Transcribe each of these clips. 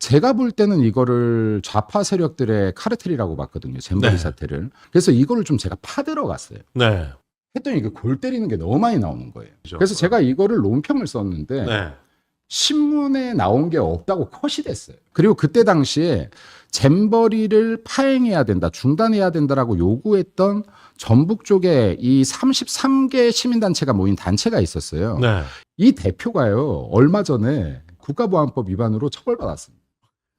제가 볼 때는 이거를 좌파 세력들의 카르텔이라고 봤거든요. 잼버리 네. 사태를. 그래서 이거를 좀 제가 파들어 갔어요. 네. 했더니 이게 골 때리는 게 너무 많이 나오는 거예요. 그죠. 그래서 제가 이거를 논평을 썼는데 네. 신문에 나온 게 없다고 컷이 됐어요. 그리고 그때 당시에 잼버리를 파행해야 된다, 중단해야 된다라고 요구했던 전북 쪽에 이 33개 시민단체가 모인 단체가 있었어요. 네. 이 대표가요, 얼마 전에 국가보안법 위반으로 처벌받았습니다.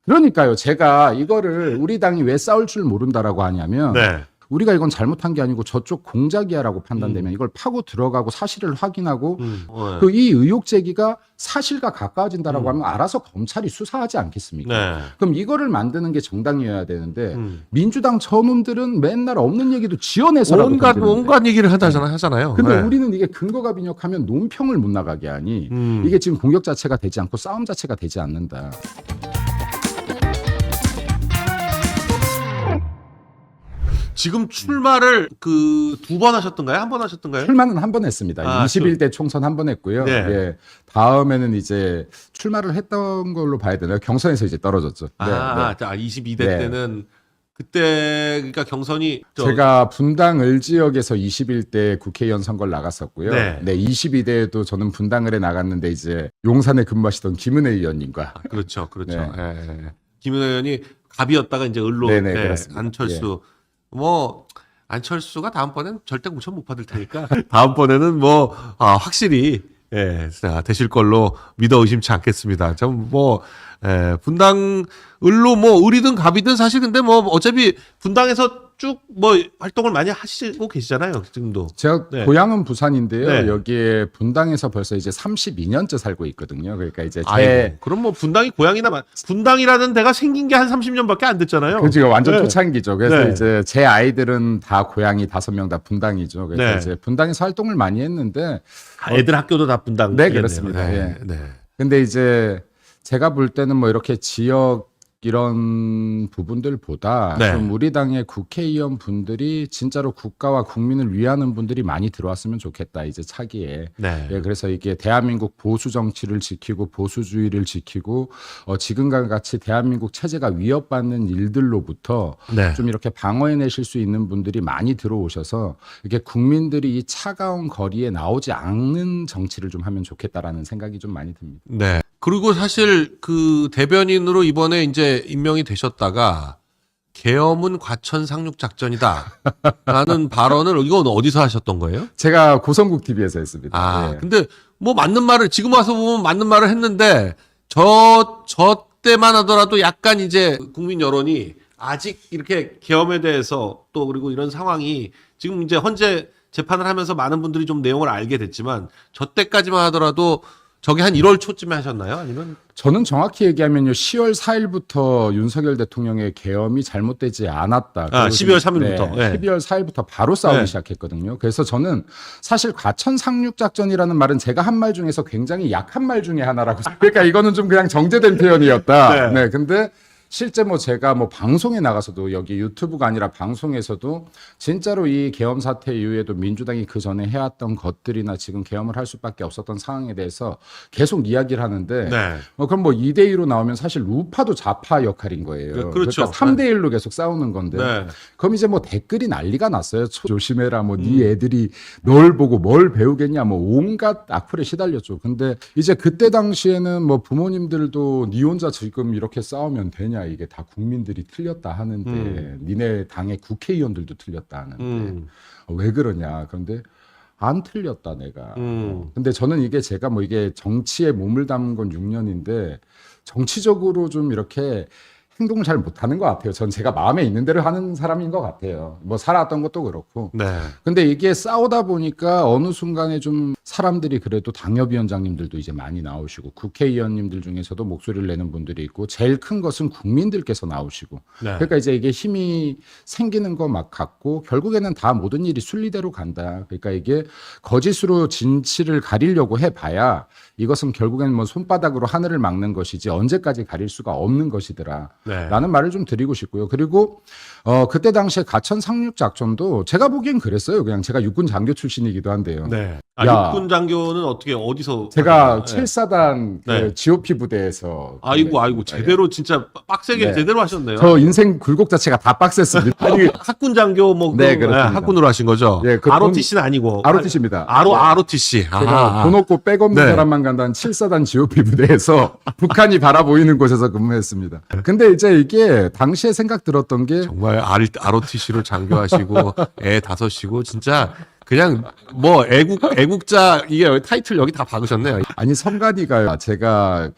그러니까요, 제가 이거를 우리 당이 왜 싸울 줄 모른다라고 하냐면 네. 우리가 이건 잘못한 게 아니고 저쪽 공작이야라고 판단되면 이걸 파고 들어가고 사실을 확인하고 그 이 의혹 제기가 사실과 가까워진다라고 하면 알아서 검찰이 수사하지 않겠습니까? 네. 그럼 이거를 만드는 게 정당이어야 되는데 민주당 저놈들은 맨날 없는 얘기도 지어내서라도 온갖 얘기를 하잖아요. 근데 네. 우리는 이게 근거가 빈약하면 논평을 못 나가게 하니 이게 지금 공격 자체가 되지 않고 싸움 자체가 되지 않는다. 지금 출마를 그 두 번 하셨던가요? 한 번 하셨던가요? 출마는 한 번 했습니다. 21대 총선 한 번 했고요. 네. 예. 다음에는 이제 출마를 했던 걸로 봐야 되나요? 경선에서 이제 떨어졌죠. 네, 네. 자, 22대 네. 때는 그때 그러니까 경선이 제가 분당 을지역에서 21대 국회의원 선거를 나갔었고요. 네. 네, 22대에도 저는 분당 을에 나갔는데 이제 용산에 근무하시던 김은혜 의원님과 그렇죠. 네. 예. 김은혜 의원이 갑이었다가 이제 을로 네네, 그렇습니다. 안철수 안철수가 다음번에는 절대 공천 못 받을 테니까 다음번에는 확실히 되실 걸로 믿어 의심치 않겠습니다. 분당 을로 을이든 갑이든 사실 근데 어차피 분당에서 쭉 활동을 많이 하시고 계시잖아요. 지금도. 제가 네. 고향은 부산인데요. 네. 여기에 분당에서 벌써 이제 32년째 살고 있거든요. 그러니까 이제 그럼 분당이 고향이나 분당이라는 데가 생긴 게 한 30년밖에 안 됐잖아요. 그죠, 완전 네. 초창기죠. 그래서 네. 이제 제 아이들은 다 고향이 5명 다 분당이죠. 그래서 네. 이제 분당에서 활동을 많이 했는데 애들 학교도 다 분당. 네, 그렇습니다. 예. 네. 근데 이제 제가 볼 때는 이렇게 지역 이런 부분들보다 네. 좀 우리 당의 국회의원 분들이 진짜로 국가와 국민을 위하는 분들이 많이 들어왔으면 좋겠다, 이제 차기에. 네. 예, 그래서 이게 대한민국 보수 정치를 지키고 보수주의를 지키고 지금과 같이 대한민국 체제가 위협받는 일들로부터 네. 좀 이렇게 방어해내실 수 있는 분들이 많이 들어오셔서 이렇게 국민들이 이 차가운 거리에 나오지 않는 정치를 좀 하면 좋겠다라는 생각이 좀 많이 듭니다. 네. 그리고 사실 그 대변인으로 이번에 이제 임명이 되셨다가 계엄은 과천 상륙 작전이다라는 발언을 이건 어디서 하셨던 거예요? 제가 고성국 TV에서 했습니다. 예. 근데 맞는 말을 지금 와서 보면 맞는 말을 했는데 저 때만 하더라도 약간 이제 국민 여론이 아직 이렇게 계엄에 대해서 또 그리고 이런 상황이 지금 이제 헌재 재판을 하면서 많은 분들이 좀 내용을 알게 됐지만 저 때까지만 하더라도 저게 한 1월 초쯤에 하셨나요? 아니면? 저는 정확히 얘기하면요, 10월 4일부터 윤석열 대통령의 계엄이 잘못되지 않았다. 12월 3일부터. 네, 12월 4일부터 바로 싸우기 네. 시작했거든요. 그래서 저는 사실 과천 상륙작전이라는 말은 제가 한 말 중에서 굉장히 약한 말 중에 하나라고. 그러니까 이거는 좀 그냥 정제된 표현이었다. 네. 네, 근데 실제 제가 방송에 나가서도 여기 유튜브가 아니라 방송에서도 진짜로 이 계엄 사태 이후에도 민주당이 그 전에 해왔던 것들이나 지금 계엄을 할 수밖에 없었던 상황에 대해서 계속 이야기를 하는데 네. 그럼 2대2로 나오면 사실 우파도 좌파 역할인 거예요. 그렇죠. 그러니까 3대1로 계속 싸우는 건데 네. 그럼 이제 댓글이 난리가 났어요. 조심해라, 네 애들이 널 보고 뭘 배우겠냐, 온갖 악플에 시달렸죠. 근데 이제 그때 당시에는 부모님들도 니 혼자 지금 이렇게 싸우면 되냐, 이게 다 국민들이 틀렸다 하는데 니네 당의 국회의원들도 틀렸다 하는데 왜 그러냐. 그런데 안 틀렸다 내가. 근데 저는 이게 제가 이게 정치에 몸을 담은 건 6년인데 정치적으로 좀 이렇게 행동을 잘 못하는 것 같아요. 전 제가 마음에 있는 대로 하는 사람인 것 같아요. 살아왔던 것도 그렇고. 네. 근데 이게 싸우다 보니까 어느 순간에 좀 사람들이 그래도 당협위원장님들도 이제 많이 나오시고 국회의원님들 중에서도 목소리를 내는 분들이 있고 제일 큰 것은 국민들께서 나오시고. 네. 그러니까 이제 이게 힘이 생기는 거 같고 결국에는 다 모든 일이 순리대로 간다. 그러니까 이게 거짓으로 진실을 가리려고 해봐야 이것은 결국에는 손바닥으로 하늘을 막는 것이지 언제까지 가릴 수가 없는 것이더라. 네. 라는 말을 좀 드리고 싶고요. 그리고 그때 당시에 가천 상륙 작전도 제가 보기엔 그랬어요. 그냥 제가 육군 장교 출신이기도 한데요. 네. 야. 박군 장교는 어떻게 어디서 제가 하셨나요? 7사단 그 네. GOP 부대에서 아이고 제대로 진짜 빡세게 네. 제대로 하셨네요. 저 인생 굴곡 자체가 다 빡셌습니다. 아니 학군 장교 뭐 네, 그, 그렇습니다. 학군으로 하신 거죠? 네, 그 ROTC는 아니고 ROTC입니다. ROTC. 제가 돈 없고 백 없는 네. 사람만 간다는 7사단 GOP 부대에서 북한이 바라보이는 곳에서 근무했습니다. 근데 이제 이게 당시에 생각 들었던 게 정말 ROTC로 장교하시고 애 다섯이고 진짜 그냥 뭐 애국자 이게 타이틀 여기 다 박으셨네요. 아니 성간이가요. 제가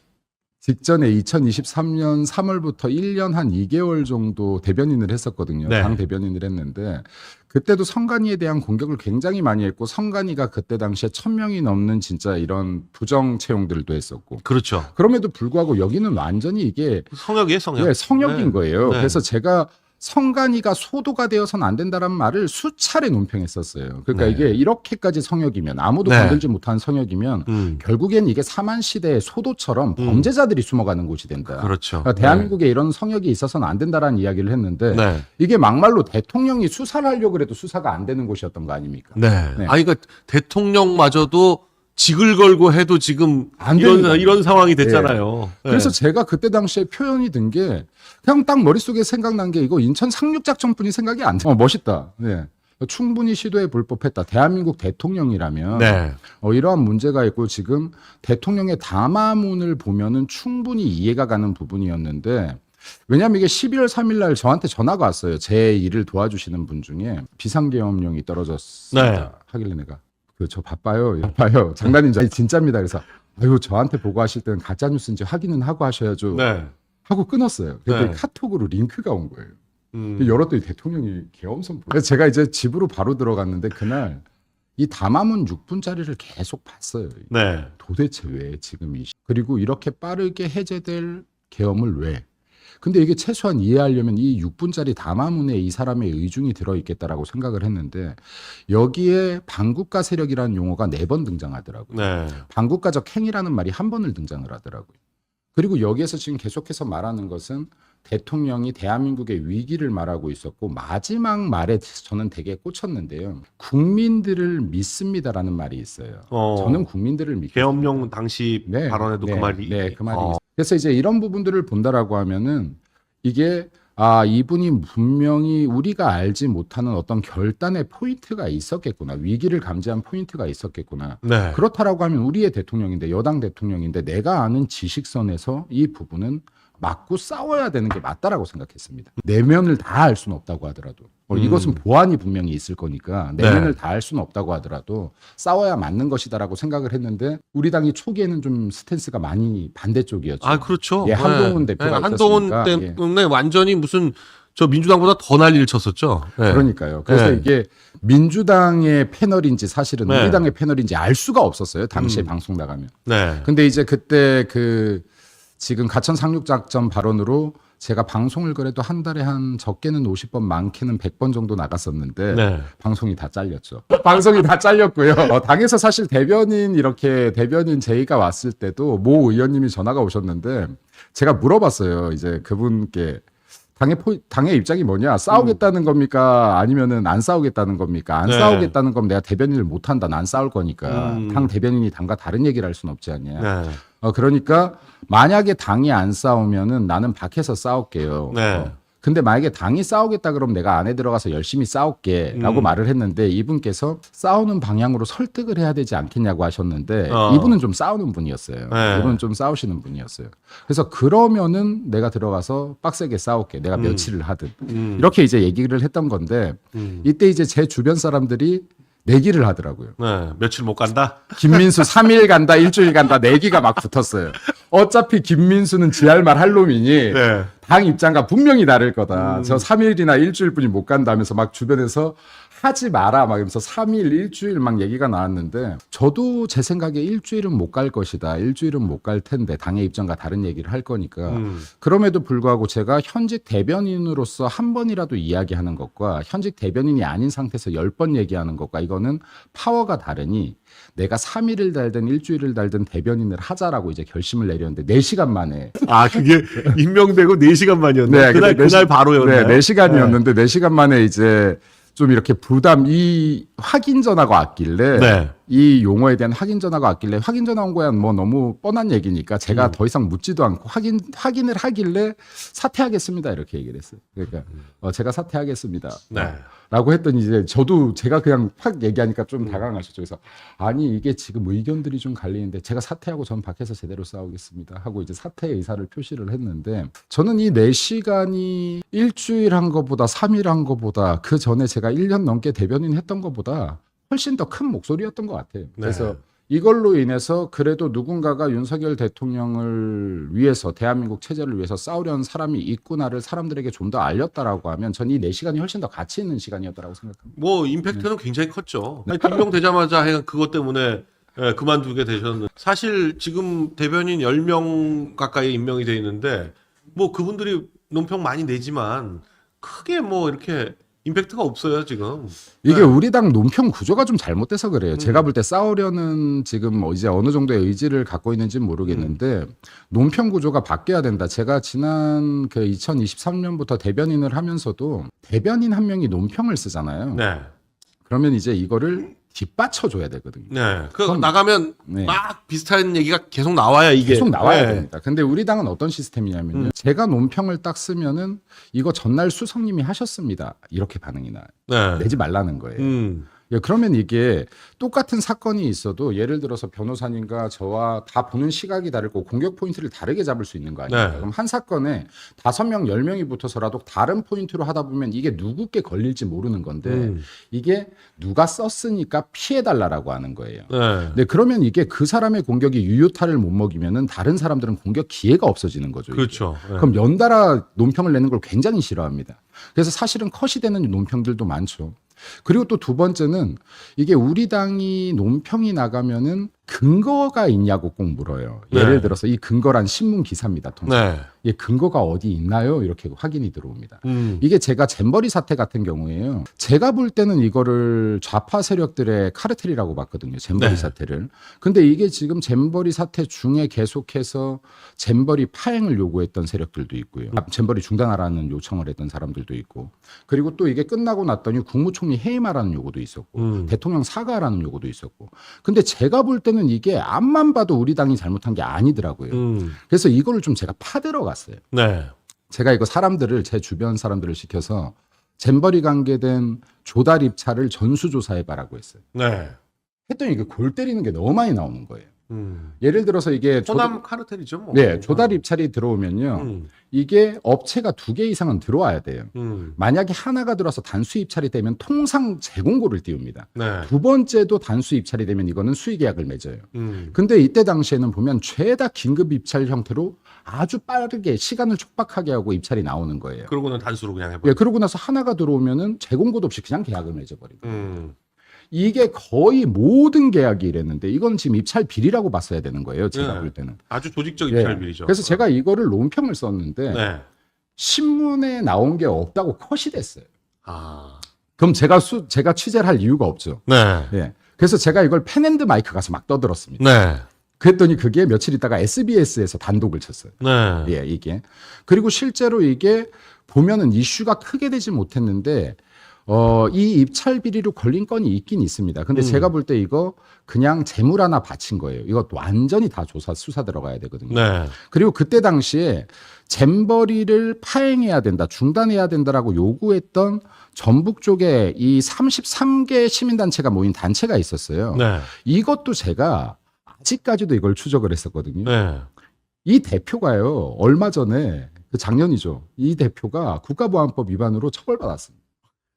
직전에 2023년 3월부터 1년 한 2개월 정도 대변인을 했었거든요. 네. 당 대변인을 했는데 그때도 성간이에 대한 공격을 굉장히 많이 했고 성간이가 그때 당시에 1000명이 넘는 진짜 이런 부정 채용들도 했었고 그렇죠. 그럼에도 불구하고 여기는 완전히 이게 성역이에요, 성역. 예, 성역인 네. 거예요. 네. 그래서 제가 성간이가 소도가 되어서는 안 된다라는 말을 수차례 논평했었어요. 그러니까 네. 이게 이렇게까지 성역이면 아무도 네. 건들지 못한 성역이면 결국엔 이게 사만 시대의 소도처럼 범죄자들이 숨어가는 곳이 된다. 그렇죠. 그러니까 대한민국에 이런 성역이 있어서는 안 된다라는 이야기를 했는데 네. 이게 막말로 대통령이 수사를 하려고 해도 수사가 안 되는 곳이었던 거 아닙니까? 네. 네. 아니 그러니까 대통령마저도 직을 걸고 해도 지금 안 됩니다. 이런 상황이 됐잖아요. 네. 그래서 제가 그때 당시에 표현이 든 게 그냥 딱 머릿속에 생각난 게 이거 인천 상륙작전뿐이 생각이 안 나. 멋있다. 네. 충분히 시도해 볼 법했다. 대한민국 대통령이라면 네. 이러한 문제가 있고 지금 대통령의 담화문을 보면은 충분히 이해가 가는 부분이었는데 왜냐하면 이게 12월 3일 날 저한테 전화가 왔어요. 제 일을 도와주시는 분 중에 비상계엄령이 떨어졌습니다. 네. 하길래 내가 저 바빠요. 장난인 줄. 아니, 진짜입니다. 그래서 아유 저한테 보고하실 때는 가짜 뉴스인지 확인은 하고 하셔야죠. 네. 하고 끊었어요. 근데 네. 카톡으로 링크가 온 거예요. 열었더니 대통령이 계엄선. 그래서 제가 이제 집으로 바로 들어갔는데 그날 이 담화문 6분짜리를 계속 봤어요. 네. 도대체 왜 지금 그리고 이렇게 빠르게 해제될 계엄을 왜? 근데 이게 최소한 이해하려면 이 6분짜리 담화문에 이 사람의 의중이 들어있겠다라고 생각을 했는데 여기에 반국가 세력이라는 용어가 4번 등장하더라고요. 네. 반국가적 행위라는 말이 1번을 등장을 하더라고요. 그리고 여기에서 지금 계속해서 말하는 것은 대통령이 대한민국의 위기를 말하고 있었고 마지막 말에 저는 되게 꽂혔는데요. 국민들을 믿습니다라는 말이 있어요. 저는 국민들을 믿습니다. 계엄령 당시 발언에도 그 말이 그 말이 있어요. 그래서 이제 이런 부분들을 본다라고 하면은 이게 이분이 분명히 우리가 알지 못하는 어떤 결단의 포인트가 있었겠구나. 위기를 감지한 포인트가 있었겠구나. 네. 그렇다라고 하면 우리의 대통령인데 여당 대통령인데 내가 아는 지식선에서 이 부분은 맞고 싸워야 되는 게 맞다라고 생각했습니다. 내면을 다 알 수는 없다고 하더라도 이것은 보안이 분명히 있을 거니까 내면을 다 알 수는 없다고 하더라도 싸워야 맞는 것이다라고 생각을 했는데 우리 당이 초기에는 좀 스탠스가 많이 반대쪽이었죠. 그렇죠. 예, 한동훈 대표가 한동훈 있었으니까. 때문에 완전히 무슨 저 민주당보다 더 난리를 쳤었죠. 네. 그러니까요. 그래서 이게 민주당의 패널인지 사실은 네. 우리 당의 패널인지 알 수가 없었어요. 당시에 방송 나가면. 네. 근데 이제 그때 지금 가천 상륙작전 발언으로 제가 방송을 그래도 한 달에 한 적게는 50번 많게는 100번 정도 나갔었는데 네. 방송이 다 잘렸죠. 방송이 다 잘렸고요. 당에서 사실 대변인 제의가 왔을 때도 모 의원님이 전화가 오셨는데 제가 물어봤어요. 이제 그분께 당의 입장이 뭐냐? 싸우겠다는 겁니까? 아니면은 안 싸우겠다는 겁니까? 안 네. 싸우겠다는 거면 내가 대변인을 못 한다. 난 싸울 거니까. 당 대변인이 당과 다른 얘기를 할 수는 없지 않냐. 네. 그러니까 만약에 당이 안 싸우면은 나는 밖에서 싸울게요. 네. 근데 만약에 당이 싸우겠다 그러면 내가 안에 들어가서 열심히 싸울게라고 말을 했는데 이분께서 싸우는 방향으로 설득을 해야 되지 않겠냐고 하셨는데 이분은 좀 싸우는 분이었어요. 네. 이분은 좀 싸우시는 분이었어요. 그래서 그러면은 내가 들어가서 빡세게 싸울게. 내가 며칠을 하든. 이렇게 이제 얘기를 했던 건데 이때 이제 제 주변 사람들이 내기를 하더라고요. 네. 며칠 못 간다? 김민수 3일 간다, 일주일 간다, 내기가 막 붙었어요. 어차피 김민수는 지할 말 할 놈이니 네. 당 입장과 분명히 다를 거다. 저 3일이나 일주일뿐이 못 간다면서 막 주변에서 하지 마라 막 이러면서 3일, 일주일 막 얘기가 나왔는데 저도 제 생각에 일주일은 못 갈 것이다. 일주일은 못 갈 텐데 당의 입장과 다른 얘기를 할 거니까 그럼에도 불구하고 제가 현직 대변인으로서 한 번이라도 이야기하는 것과 현직 대변인이 아닌 상태에서 10번 얘기하는 것과 이거는 파워가 다르니 내가 3일을 달든 일주일을 달든 대변인을 하자라고 이제 결심을 내렸는데 4시간 만에 그게 임명되고 4시간 만이었네. 그날 바로였네. 네, 4시간이었는데 4시간 만에 이제 좀 이렇게 확인 전화가 왔길래 네. 이 용어에 대한 확인 전화가 왔길래 확인 전화 온 거야 뭐 너무 뻔한 얘기니까 제가 더 이상 묻지도 않고 확인을 하길래 사퇴하겠습니다 이렇게 얘기를 했어요. 그러니까 제가 사퇴하겠습니다. 네. 라고 했더니 이제 저도 제가 그냥 확 얘기하니까 좀 당황하셨죠. 그래서 아니 이게 지금 의견들이 좀 갈리는데 제가 사퇴하고 전 밖에서 제대로 싸우겠습니다 하고 이제 사퇴 의사를 표시를 했는데 저는 이 4시간이 일주일 한 것보다 3일 한 것보다 그 전에 제가 1년 넘게 대변인 했던 것보다 훨씬 더 큰 목소리였던 것 같아요. 그래서 이걸로 인해서 그래도 누군가가 윤석열 대통령을 위해서 대한민국 체제를 위해서 싸우려는 사람이 있구나를 사람들에게 좀 더 알렸다라고 하면 전 이 4시간이 훨씬 더 가치 있는 시간이었다라고 생각합니다. 뭐 임팩트는 굉장히 컸죠. 임명되자마자 하여간 그것 때문에 그만두게 되셨는데 사실 지금 대변인 10명 가까이 임명이 돼 있는데 뭐 그분들이 논평 많이 내지만 크게 뭐 이렇게 임팩트가 없어요 지금. 이게 우리 당 논평 구조가 좀 잘못돼서 그래요. 제가 볼 때 싸우려는 지금 이제 어느 정도의 의지를 갖고 있는지는 모르겠는데 논평 구조가 바뀌어야 된다. 제가 지난 그 2023년부터 대변인을 하면서도 대변인 한 명이 논평을 쓰잖아요. 네. 그러면 이제 이거를 뒷받쳐줘야 되거든요. 네. 그 그럼- 나가면 네. 막 비슷한 얘기가 계속 나와야 이게 계속 나와야 네. 됩니다. 근데 우리 당은 어떤 시스템이냐면요. 제가 논평을 딱 쓰면은 이거 전날 수석님이 하셨습니다. 이렇게 반응이 나요. 네. 내지 말라는 거예요. 예, 그러면 이게 똑같은 사건이 있어도 예를 들어서 변호사님과 저와 다 보는 시각이 다르고 공격 포인트를 다르게 잡을 수 있는 거 아닙니까? 네. 그럼 한 사건에 5명, 10명이 붙어서라도 다른 포인트로 하다 보면 이게 누구께 걸릴지 모르는 건데 이게 누가 썼으니까 피해달라라고 하는 거예요. 네. 네, 그러면 이게 그 사람의 공격이 유효타를 못 먹이면은 다른 사람들은 공격 기회가 없어지는 거죠. 이게. 그렇죠. 네. 그럼 연달아 논평을 내는 걸 굉장히 싫어합니다. 그래서 사실은 컷이 되는 논평들도 많죠. 그리고 또 두 번째는 이게 우리 당이 논평이 나가면은 근거가 있냐고 꼭 물어요. 예를 네. 들어서 이 근거란 신문 기사입니다. 통상. 네. 이 근거가 어디 있나요? 이렇게 확인이 들어옵니다. 이게 제가 잼버리 사태 같은 경우에요. 제가 볼 때는 이거를 좌파 세력들의 카르텔이라고 봤거든요. 잼버리 네. 사태를. 근데 이게 지금 잼버리 사태 중에 계속해서 잼버리 파행을 요구했던 세력들도 있고요. 잼버리 중단하라는 요청을 했던 사람들도 있고. 그리고 또 이게 끝나고 났더니 국무총리 해임하라는 요구도 있었고. 대통령 사과하라는 요구도 있었고. 근데 제가 볼 때는 이게 앞만 봐도 우리 당이 잘못한 게 아니더라고요. 그래서 이거를 좀 제가 파들어 갔어요. 네. 제가 이거 사람들을 제 주변 사람들을 시켜서 잼버리 관계된 조달 입찰을 전수조사해봐라고 했어요. 네. 했더니 이게 골 때리는 게 너무 많이 나오는 거예요. 예를 들어서 이게 호남 카르텔이죠, 뭐. 네, 조달 입찰이 들어오면요. 이게 업체가 2개 이상은 들어와야 돼요. 만약에 하나가 들어와서 단수 입찰이 되면 통상 재공고를 띄웁니다. 네. 두 번째도 단수 입찰이 되면 이거는 수의 계약을 맺어요. 근데 이때 당시에는 보면 죄다 긴급 입찰 형태로 아주 빠르게 시간을 촉박하게 하고 입찰이 나오는 거예요. 그러고는 단수로 그냥 해버려. 예, 그러고 나서 하나가 들어오면은 재공고도 없이 그냥 계약을 맺어버리고. 이게 거의 모든 계약이 이랬는데 이건 지금 입찰 비리라고 봤어야 되는 거예요. 제가 네. 볼 때는. 아주 조직적 예. 입찰 비리죠. 그래서 제가 이거를 논평을 썼는데 네. 신문에 나온 게 없다고 컷이 됐어요. 아. 그럼 제가 취재를 할 이유가 없죠. 네. 예. 그래서 제가 이걸 펜앤드 마이크 가서 막 떠들었습니다. 네. 그랬더니 그게 며칠 있다가 SBS에서 단독을 쳤어요. 네. 예, 이게. 그리고 실제로 이게 보면은 이슈가 크게 되지 못했는데 이 입찰 비리로 걸린 건이 있긴 있습니다. 근데 제가 볼 때 이거 그냥 재물 하나 바친 거예요. 이거 완전히 다 수사 들어가야 되거든요. 네. 그리고 그때 당시에 잼버리를 파행해야 된다, 중단해야 된다라고 요구했던 전북 쪽에 이 33개 시민단체가 모인 단체가 있었어요. 네. 이것도 제가 아직까지도 이걸 추적을 했었거든요. 네. 이 대표가요, 얼마 전에, 작년이죠. 이 대표가 국가보안법 위반으로 처벌받았습니다.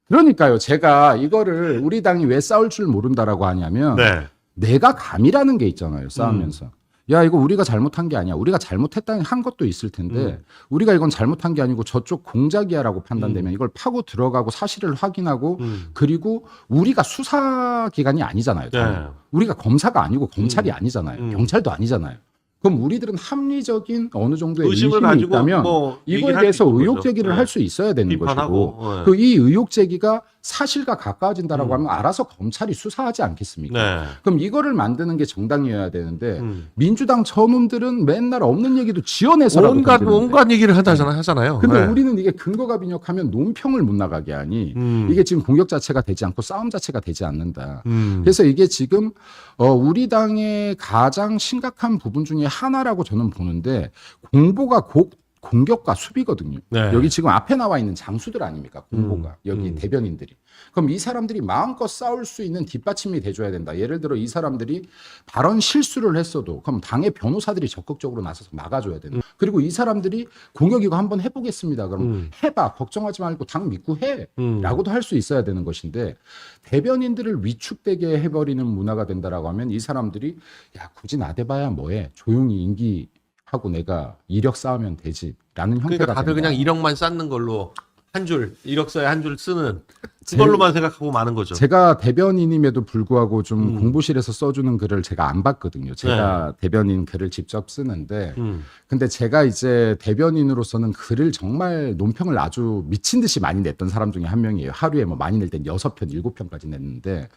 그러니까요, 제가 이거를 우리 당이 왜 싸울 줄 모른다라고 하냐면, 네. 내가 감이라는 게 있잖아요, 싸우면서. 야, 이거 우리가 잘못한 게 아니야. 우리가 잘못했다는 한 것도 있을 텐데, 우리가 이건 잘못한 게 아니고 저쪽 공작이야라고 판단되면 이걸 파고 들어가고 사실을 확인하고, 그리고 우리가 수사기관이 아니잖아요. 네. 우리가 검사가 아니고 검찰이 아니잖아요. 경찰도 아니잖아요. 그럼 우리들은 합리적인 어느 정도의 의심을 의심이 가지고 있다면 뭐 이거에 얘기를 할 대해서 수 있는 의혹 거죠. 제기를 네. 할 수 있어야 되는 비판하고. 것이고 네. 그 이 의혹 제기가 사실과 가까워진다라고 하면 알아서 검찰이 수사하지 않겠습니까? 네. 그럼 이거를 만드는 게 정당이어야 되는데 민주당 저놈들은 맨날 없는 얘기도 지어내서라도 던지는데. 온갖 얘기를 하잖아요. 근데 네. 우리는 이게 근거가 빈약하면 논평을 못 나가게 하니 이게 지금 공격 자체가 되지 않고 싸움 자체가 되지 않는다. 그래서 이게 지금 우리 당의 가장 심각한 부분 중에 하나라고 저는 보는데 공보가 공격과 수비거든요. 네. 여기 지금 앞에 나와 있는 장수들 아닙니까? 공보가 여기 대변인들이. 그럼 이 사람들이 마음껏 싸울 수 있는 뒷받침이 돼줘야 된다. 예를 들어 이 사람들이 발언 실수를 했어도 그럼 당의 변호사들이 적극적으로 나서서 막아줘야 된다. 그리고 이 사람들이 공격 이거 한번 해보겠습니다. 그럼 해봐. 걱정하지 말고 당 믿고 해. 라고도 할 수 있어야 되는 것인데 대변인들을 위축되게 해버리는 문화가 된다라고 하면 이 사람들이 야 굳이 나대봐야 뭐해. 조용히 하고 내가 이력 쌓으면 되지라는 형태가 그러니까 다들 된다. 그냥 이력만 쌓는 걸로 이력서에 한 줄 쓰는 그걸로만 생각하고 마는 거죠. 제가 대변인임에도 불구하고 좀 공보실에서 써주는 글을 제가 안 봤거든요. 제가 대변인 글을 직접 쓰는데 근데 제가 이제 대변인으로서는 글을 정말 논평을 아주 미친 듯이 많이 냈던 사람 중에 한 명이에요. 하루에 뭐 많이 낼 땐 6편, 7편까지 냈는데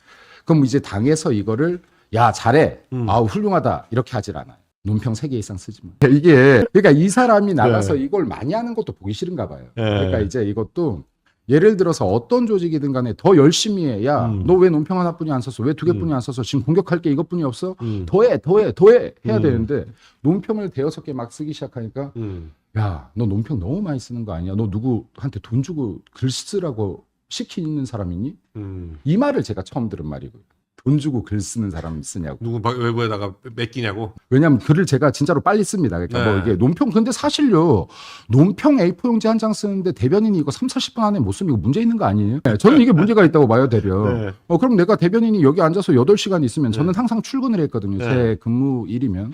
그럼 이제 당에서 이거를 야 잘해, 아우 훌륭하다 이렇게 하질 않아요. 논평 3개 이상 쓰지 마. 이게 그러니까 이 사람이 나가서 이걸 많이 하는 것도 보기 싫은가 봐요. 그러니까 이제 이것도 예를 들어서 어떤 조직이든 간에 더 열심히 해. 야, 너 왜 논평 하나뿐이 안 썼어? 왜 2개뿐이 안 썼어? 지금 공격할 게 이것뿐이 없어? 더해 해야 되는데 논평을 5-6개 막 쓰기 시작하니까 야, 너 논평 너무 많이 쓰는 거 아니야? 너 누구한테 돈 주고 글 쓰라고 시키는 사람이니? 이 말을 제가 처음 들은 말이고요. 돈 주고 글 쓰는 사람 쓰냐고. 누구 외부에다가 맡기냐고. 왜냐하면 글을 제가 진짜로 빨리 씁니다. 그러니까 뭐 이게 논평 근데 사실요. 논평 A4 용지 한 장 쓰는데 대변인이 이거 30-40분 안에 못 쓰면 이거 문제 있는 거 아니에요? 네, 저는 이게 문제가 있다고 봐요, 대려. 그럼 내가 대변인이 여기 앉아서 8시간 있으면 저는 항상 출근을 했거든요. 제 근무일이면.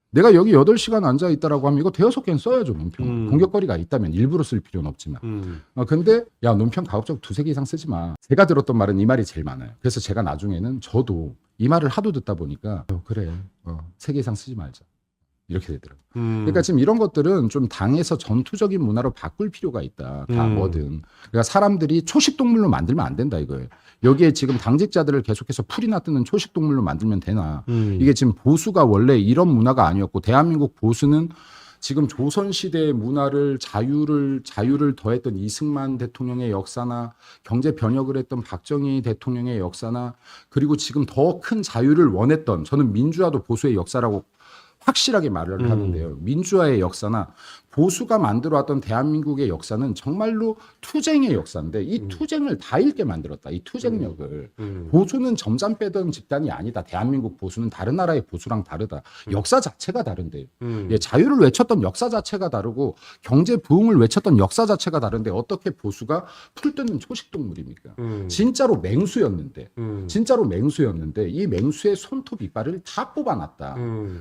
내가 여기 8시간 앉아 있다라고 하면 이거 5-6개는 써야죠, 논평. 공격거리가 있다면 일부러 쓸 필요는 없지만. 근데 야, 논평 가급적 2-3개 이상 쓰지 마. 제가 들었던 말은 이 말이 제일 많아요. 그래서 제가 나중에는 저도 이 말을 하도 듣다 보니까 그래, 3개 이상 쓰지 말자. 이렇게 되더라고요. 그러니까 지금 이런 것들은 좀 당에서 전투적인 문화로 바꿀 필요가 있다. 다 뭐든. 그러니까 사람들이 초식동물로 만들면 안 된다 이거예요. 여기에 지금 당직자들을 계속해서 풀이나 뜨는 초식동물로 만들면 되나. 이게 지금 보수가 원래 이런 문화가 아니었고 대한민국 보수는 지금 조선시대의 문화를 자유를 더했던 이승만 대통령의 역사나 경제 변혁을 했던 박정희 대통령의 역사나 그리고 지금 더 큰 자유를 원했던 저는 민주화도 보수의 역사라고 확실하게 말을 하는데요. 민주화의 역사나 보수가 만들어왔던 대한민국의 역사는 정말로 투쟁의 역사인데 이 투쟁을 다 읽게 만들었다. 이 투쟁력을. 보수는 점잖 빼던 집단이 아니다. 대한민국 보수는 다른 나라의 보수랑 다르다. 역사 자체가 다른데요. 예, 자유를 외쳤던 역사 자체가 다르고 경제 부흥을 외쳤던 역사 자체가 다른데 어떻게 보수가 풀 뜯는 초식동물입니까? 진짜로 맹수였는데 이 맹수의 손톱 이빨을 다 뽑아놨다.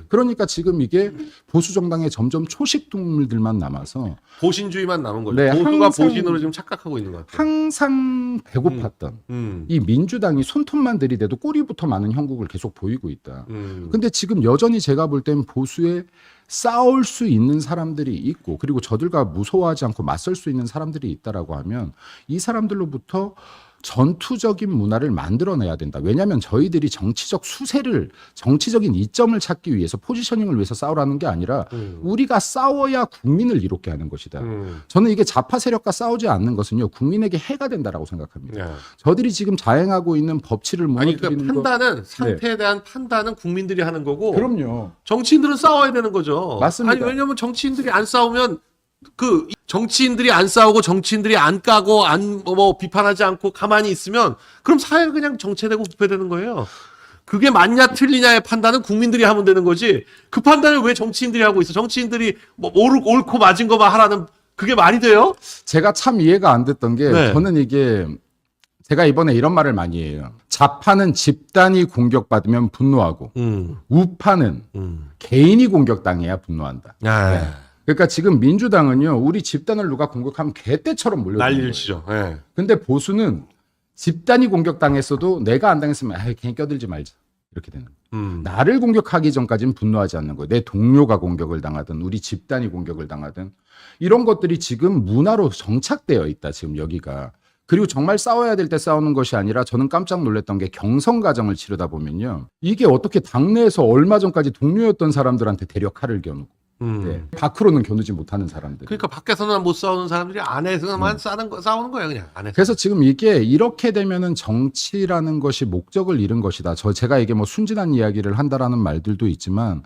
그러니까 지금 이게 보수 정당에 점점 초식 동물들만 남아서 보신주의만 남은 거죠. 네, 보수가 항상- 보신으로 지금 착각하고 있는 것 같아요. 항상 배고팠던 이 민주당이 손톱만 들이대도 꼬리부터 많은 형국을 계속 보이고 있다. 근데 지금 여전히 제가 볼 땐 보수에 싸울 수 있는 사람들이 있고 그리고 저들과 무서워하지 않고 맞설 수 있는 사람들이 있다라고 하면 이 사람들로부터 전투적인 문화를 만들어내야 된다. 왜냐하면 저희들이 정치적인 이점을 찾기 위해서 포지셔닝을 위해서 싸우라는 게 아니라 우리가 싸워야 국민을 이롭게 하는 것이다. 저는 이게 좌파 세력과 싸우지 않는 것은요. 국민에게 해가 된다라고 생각합니다. 저들이 지금 자행하고 있는 법치를 아니 무너뜨리는 그러니까 판단은 상태에 대한 판단은 국민들이 하는 거고 그럼요. 정치인들은 싸워야 되는 거죠. 맞습니다. 아니 왜냐면 정치인들이 안 싸우면 정치인들이 안 싸우고 정치인들이 안 까고 뭐 비판하지 않고 가만히 있으면 그럼 사회가 그냥 정체되고 부패되는 거예요. 그게 맞냐 틀리냐의 판단은 국민들이 하면 되는 거지. 그 판단을 왜 정치인들이 하고 있어? 정치인들이 뭐 옳고 맞은 거만 하라는 그게 말이 돼요? 제가 참 이해가 안 됐던 게 네. 저는 이게 제가 이번에 이런 말을 많이 해요. 좌파는 집단이 공격받으면 분노하고 우파는 개인이 공격당해야 분노한다. 네. 그러니까 지금 민주당은요. 우리 집단을 누가 공격하면 개떼처럼 몰려드는 난리를 거예요. 치죠. 예. 근데 보수는 집단이 공격당했어도 내가 안 당했으면 괜히 껴들지 말자. 이렇게 되는 거예요. 나를 공격하기 전까지는 분노하지 않는 거예요. 내 동료가 공격을 당하든 우리 집단이 공격을 당하든 이런 것들이 지금 문화로 정착되어 있다. 지금 여기가. 그리고 정말 싸워야 될 때 싸우는 것이 아니라 저는 깜짝 놀랐던 게 경선 과정을 치르다 보면요. 이게 어떻게 당내에서 얼마 전까지 동료였던 사람들한테 대려 칼을 겨누고 네. 밖으로는 겨누지 못하는 사람들. 그러니까 밖에서는 못 싸우는 사람들이 안에서만 싸우는 거예요, 그냥 안에서. 그래서 지금 이게 이렇게 되면은 정치라는 것이 목적을 잃은 것이다. 제가 이게 뭐 순진한 이야기를 한다라는 말들도 있지만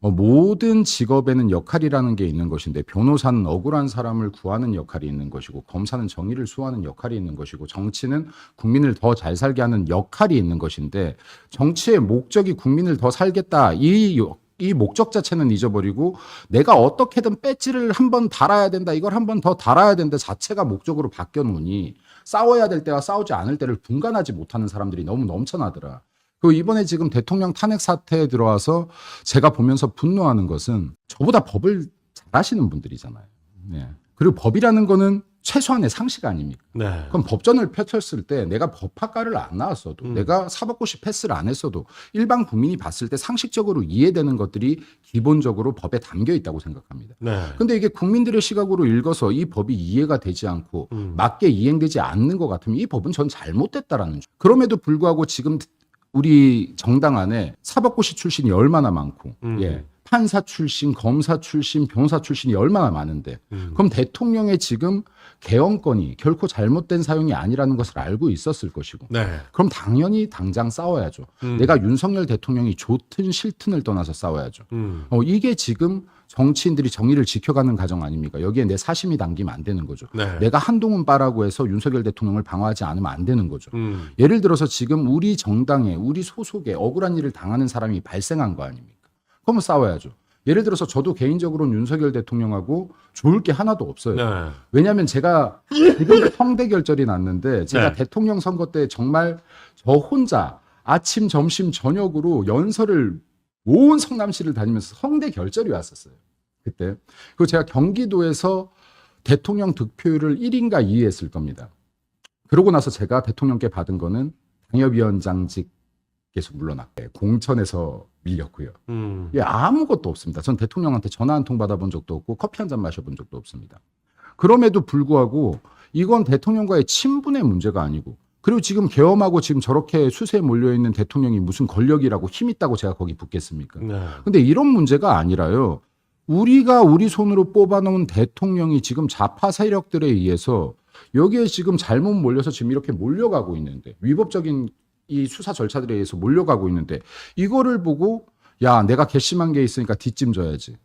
모든 직업에는 역할이라는 게 있는 것인데 변호사는 억울한 사람을 구하는 역할이 있는 것이고 검사는 정의를 수호하는 역할이 있는 것이고 정치는 국민을 더 잘 살게 하는 역할이 있는 것인데 정치의 목적이 국민을 더 살겠다. 이 목적 자체는 잊어버리고 내가 어떻게든 배지를 한번 달아야 된다. 이걸 한 번 더 달아야 된다. 자체가 목적으로 바뀌어 놓으니 싸워야 될 때와 싸우지 않을 때를 분간하지 못하는 사람들이 너무 넘쳐나더라. 그리고 이번에 지금 대통령 탄핵 사태에 들어와서 제가 보면서 분노하는 것은 저보다 법을 잘하시는 분들이잖아요. 네. 그리고 법이라는 거는 최소한의 상식 아닙니까? 네. 그럼 법전을 펼쳤을 때 내가 법학과를 안 나왔어도 내가 사법고시 패스를 안 했어도 일반 국민이 봤을 때 상식적으로 이해되는 것들이 기본적으로 법에 담겨 있다고 생각합니다. 네. 근데 이게 국민들의 시각으로 읽어서 이 법이 이해가 되지 않고 맞게 이행되지 않는 것 같으면 이 법은 전 잘못됐다라는 줄. 그럼에도 불구하고 지금 우리 정당 안에 사법고시 출신이 얼마나 많고, 예. 판사 출신, 검사 출신, 변호사 출신이 얼마나 많은데, 그럼 대통령의 지금 개헌권이 결코 잘못된 사용이 아니라는 것을 알고 있었을 것이고, 네. 그럼 당연히 당장 싸워야죠. 내가 윤석열 대통령이 좋든 싫든을 떠나서 싸워야죠. 이게 지금 정치인들이 정의를 지켜가는 과정 아닙니까? 여기에 내 사심이 담기면 안 되는 거죠. 네. 내가 한동훈 빠라고 해서 윤석열 대통령을 방어하지 않으면 안 되는 거죠. 예를 들어서 지금 우리 정당에 우리 소속에 억울한 일을 당하는 사람이 발생한 거 아닙니까? 그러면 싸워야죠. 예를 들어서 저도 개인적으로는 윤석열 대통령하고 좋을 게 하나도 없어요. 네. 왜냐하면 제가 지금 성대 결절이 났는데 제가 네. 대통령 선거 때 정말 저 혼자 아침, 점심, 저녁으로 연설을 온 성남시를 다니면서 성대 결절이 왔었어요. 그때. 그리고 제가 경기도에서 대통령 득표율을 1인가 2위 했을 겁니다. 그러고 나서 제가 대통령께 받은 거는 당협위원장직에서 물러났고 공천에서 밀렸고요. 예, 아무것도 없습니다. 전 대통령한테 전화 한 통 받아본 적도 없고 커피 한 잔 마셔본 적도 없습니다. 그럼에도 불구하고 이건 대통령과의 친분의 문제가 아니고 그리고 지금 계엄하고 지금 저렇게 수세에 몰려있는 대통령이 무슨 권력이라고 힘 있다고 제가 거기 붙겠습니까? 네. 근데 이런 문제가 아니라요. 우리가 우리 손으로 뽑아놓은 대통령이 지금 좌파 세력들에 의해서 여기에 지금 잘못 몰려서 지금 이렇게 몰려가고 있는데 위법적인 이 수사 절차들에 의해서 몰려가고 있는데 이거를 보고 야 내가 괘씸한 게 있으니까 뒷짐 져야지.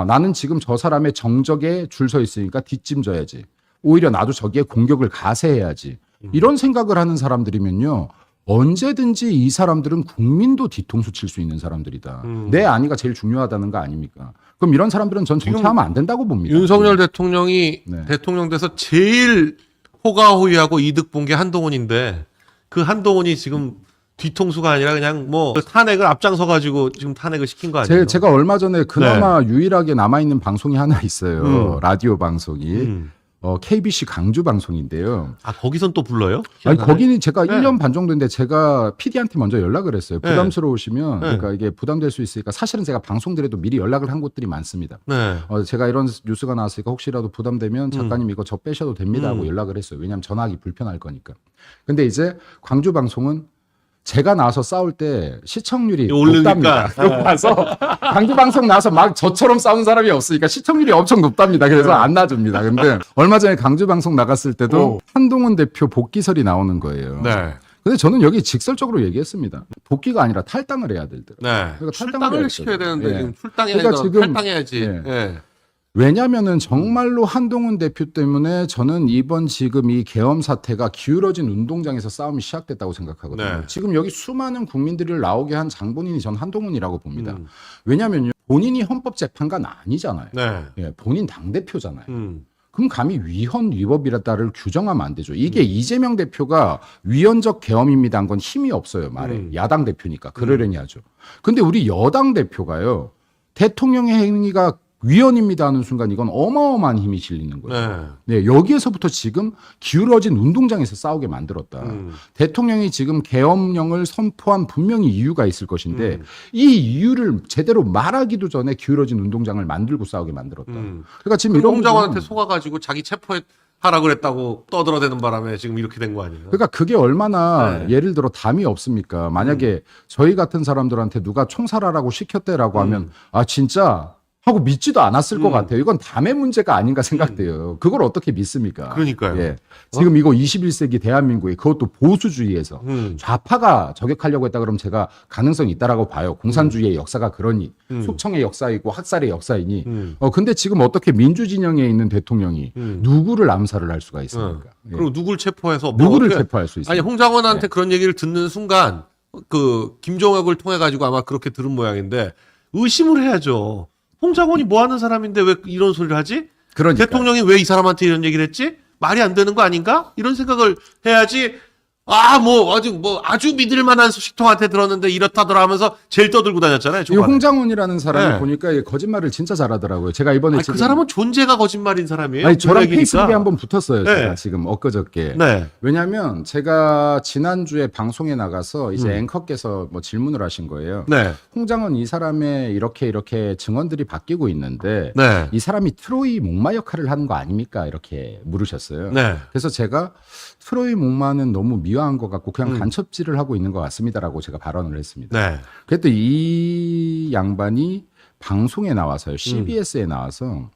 나는 지금 저 사람의 정적에 줄 서 있으니까 뒷짐 져야지. 오히려 나도 저기에 공격을 가세해야지. 이런 생각을 하는 사람들이면요. 언제든지 이 사람들은 국민도 뒤통수 칠 수 있는 사람들이다. 내 안위가 제일 중요하다는 거 아닙니까? 그럼 이런 사람들은 전 정치하면 안 된다고 봅니다. 윤석열 대통령이 네. 대통령 돼서 제일 호가호위하고 이득 본 게 한동훈인데 그 한동훈이 지금 뒤통수가 아니라 그냥 뭐 탄핵을 앞장서 가지고 지금 탄핵을 시킨 거 아니에요? 제가 얼마 전에 그나마 유일하게 남아있는 방송이 하나 있어요. 라디오 방송이. KBC 강주 방송인데요. 아 거기선 또 불러요? 아니, 희한하네. 거기는 제가 네. 1년 반 정도 됐는데 제가 PD한테 먼저 연락을 했어요. 네. 부담스러우시면 네. 그러니까 이게 부담될 수 있으니까 사실은 제가 방송들에도 미리 연락을 한 곳들이 많습니다. 네. 제가 이런 뉴스가 나왔으니까 혹시라도 부담되면 작가님 이거 저 빼셔도 됩니다 하고 연락을 했어요. 왜냐하면 전화하기 불편할 거니까. 근데 이제 광주 방송은 제가 나와서 싸울 때 시청률이 오르니까. 높답니다. 그러고 나서 광주 방송 나와서 막 저처럼 싸운 사람이 없으니까 시청률이 엄청 높답니다. 그래서 안 놔줍니다. 근데 얼마 전에 광주 방송 나갔을 때도 한동훈 대표 복귀설이 나오는 거예요. 네. 근데 저는 여기 직설적으로 얘기했습니다. 복귀가 아니라 탈당을 해야 되더라고요. 네. 그러니까 출당을 시켜야 되는데 예. 지금 출당이 그러니까 아니라 지금- 탈당해야지. 예. 예. 왜냐면은 정말로 한동훈 대표 때문에 저는 이번 지금 이 계엄 사태가 기울어진 운동장에서 싸움이 시작됐다고 생각하거든요. 네. 지금 여기 수많은 국민들을 나오게 한 장본인이 전 한동훈이라고 봅니다. 왜냐면요. 본인이 헌법재판관 아니잖아요. 네. 예, 본인 당대표잖아요. 그럼 감히 위헌 위법이라를 규정하면 안 되죠. 이게 이재명 대표가 위헌적 계엄입니다 한 건 힘이 없어요. 말에. 야당 대표니까 그러려니 하죠. 근데 우리 여당 대표가요. 대통령의 행위가 위헌입니다 하는 순간 이건 어마어마한 힘이 실리는 거예요. 네. 네, 여기에서부터 지금 기울어진 운동장에서 싸우게 만들었다. 대통령이 지금 계엄령을 선포한 분명히 이유가 있을 것인데 이 이유를 제대로 말하기도 전에 기울어진 운동장을 만들고 싸우게 만들었다. 그러니까 지금 이런 홍정원한테 부분은- 속아가지고 자기 체포에 하라 그랬다고 떠들어대는 바람에 지금 이렇게 된 거 아니에요? 그러니까 그게 얼마나 네. 예를 들어 담이 없습니까? 만약에 저희 같은 사람들한테 누가 총살하라고 시켰대라고 하면 아 진짜 하고 믿지도 않았을 것 같아요. 이건 담의 문제가 아닌가 생각돼요. 그걸 어떻게 믿습니까? 그러니까요. 예. 지금 이거 21세기 대한민국에 그것도 보수주의에서 좌파가 저격하려고 했다 그러면 제가 가능성이 있다라고 봐요. 공산주의의 역사가 그러니 숙청의 역사이고 학살의 역사이니. 근데 지금 어떻게 민주진영에 있는 대통령이 누구를 암살을 할 수가 있습니까? 예. 그리고 누굴 체포해서 뭐 누구를 어떻게- 체포할 수 있습니까? 아니 홍장원한테 그런 얘기를 듣는 순간 그 김종혁을 통해 가지고 아마 그렇게 들은 모양인데 의심을 해야죠. 홍장원이 뭐 하는 사람인데 왜 이런 소리를 하지? 그러니까. 대통령이 왜 이 사람한테 이런 얘기를 했지? 말이 안 되는 거 아닌가? 이런 생각을 해야지. 아주 믿을 만한 소식통한테 들었는데 이렇다더라 하면서 제일 떠들고 다녔잖아요. 이 초반에. 홍장훈이라는 사람이 네. 보니까 이 거짓말을 진짜 잘하더라고요. 제가 이번에 아니, 그 사람은 존재가 거짓말인 사람이에요. 아니 저랑 얘기니까. 페이스북에 한번 붙었어요. 네. 제가 지금 엊그저께. 네. 왜냐하면 제가 지난주에 방송에 나가서 이제 앵커께서 뭐 질문을 하신 거예요. 네. 홍장훈 이 사람의 이렇게 증언들이 바뀌고 있는데 네. 이 사람이 트로이 목마 역할을 하는 거 아닙니까? 이렇게 물으셨어요. 네. 그래서 제가 트로이 목마는 너무 미화한 것 같고 그냥 간첩질을 하고 있는 것 같습니다라고 제가 발언을 했습니다. 네. 그랬더니 이 양반이 방송에 나와서요. CBS에 나와서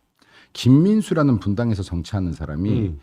김민수라는 분당에서 정치하는 사람이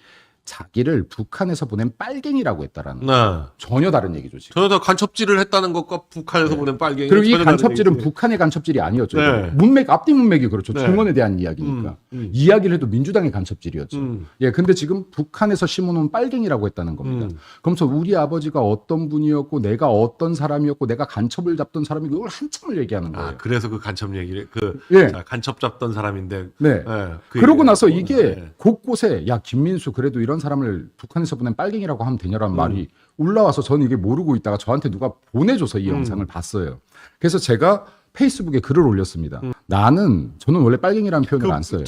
자기를 북한에서 보낸 빨갱이라고 했다라는 네. 전혀 다른 얘기죠 지금. 전혀 다 간첩질을 했다는 것과 북한에서 보낸 빨갱이. 그리고 이 전혀 다른 간첩질은 얘기지. 북한의 간첩질이 아니었죠. 네. 문맥 앞뒤 문맥이 그렇죠. 네. 증언에 대한 이야기니까. 이야기를 해도 민주당의 간첩질이었죠. 예, 근데 지금 북한에서 심어놓은 빨갱이라고 했다는 겁니다. 그러면서 우리 아버지가 어떤 분이었고 내가 어떤 사람이었고 내가 간첩을 잡던 사람이고 이걸 한참을 얘기하는 거예요. 아, 그래서 그 간첩 얘기를 예. 자, 간첩 잡던 사람인데. 네. 그 그러고 얘기를 나서 했고. 이게 네. 곳곳에 야 김민수 그래도 이런 사람을 북한에서 보낸 빨갱이라고 하면 되냐라는 말이 올라와서 저는 이게 모르고 있다가 저한테 누가 보내줘서 이 영상을 봤어요. 그래서 제가 페이스북에 글을 올렸습니다. 저는 원래 빨갱이라는 표현을 안 써요.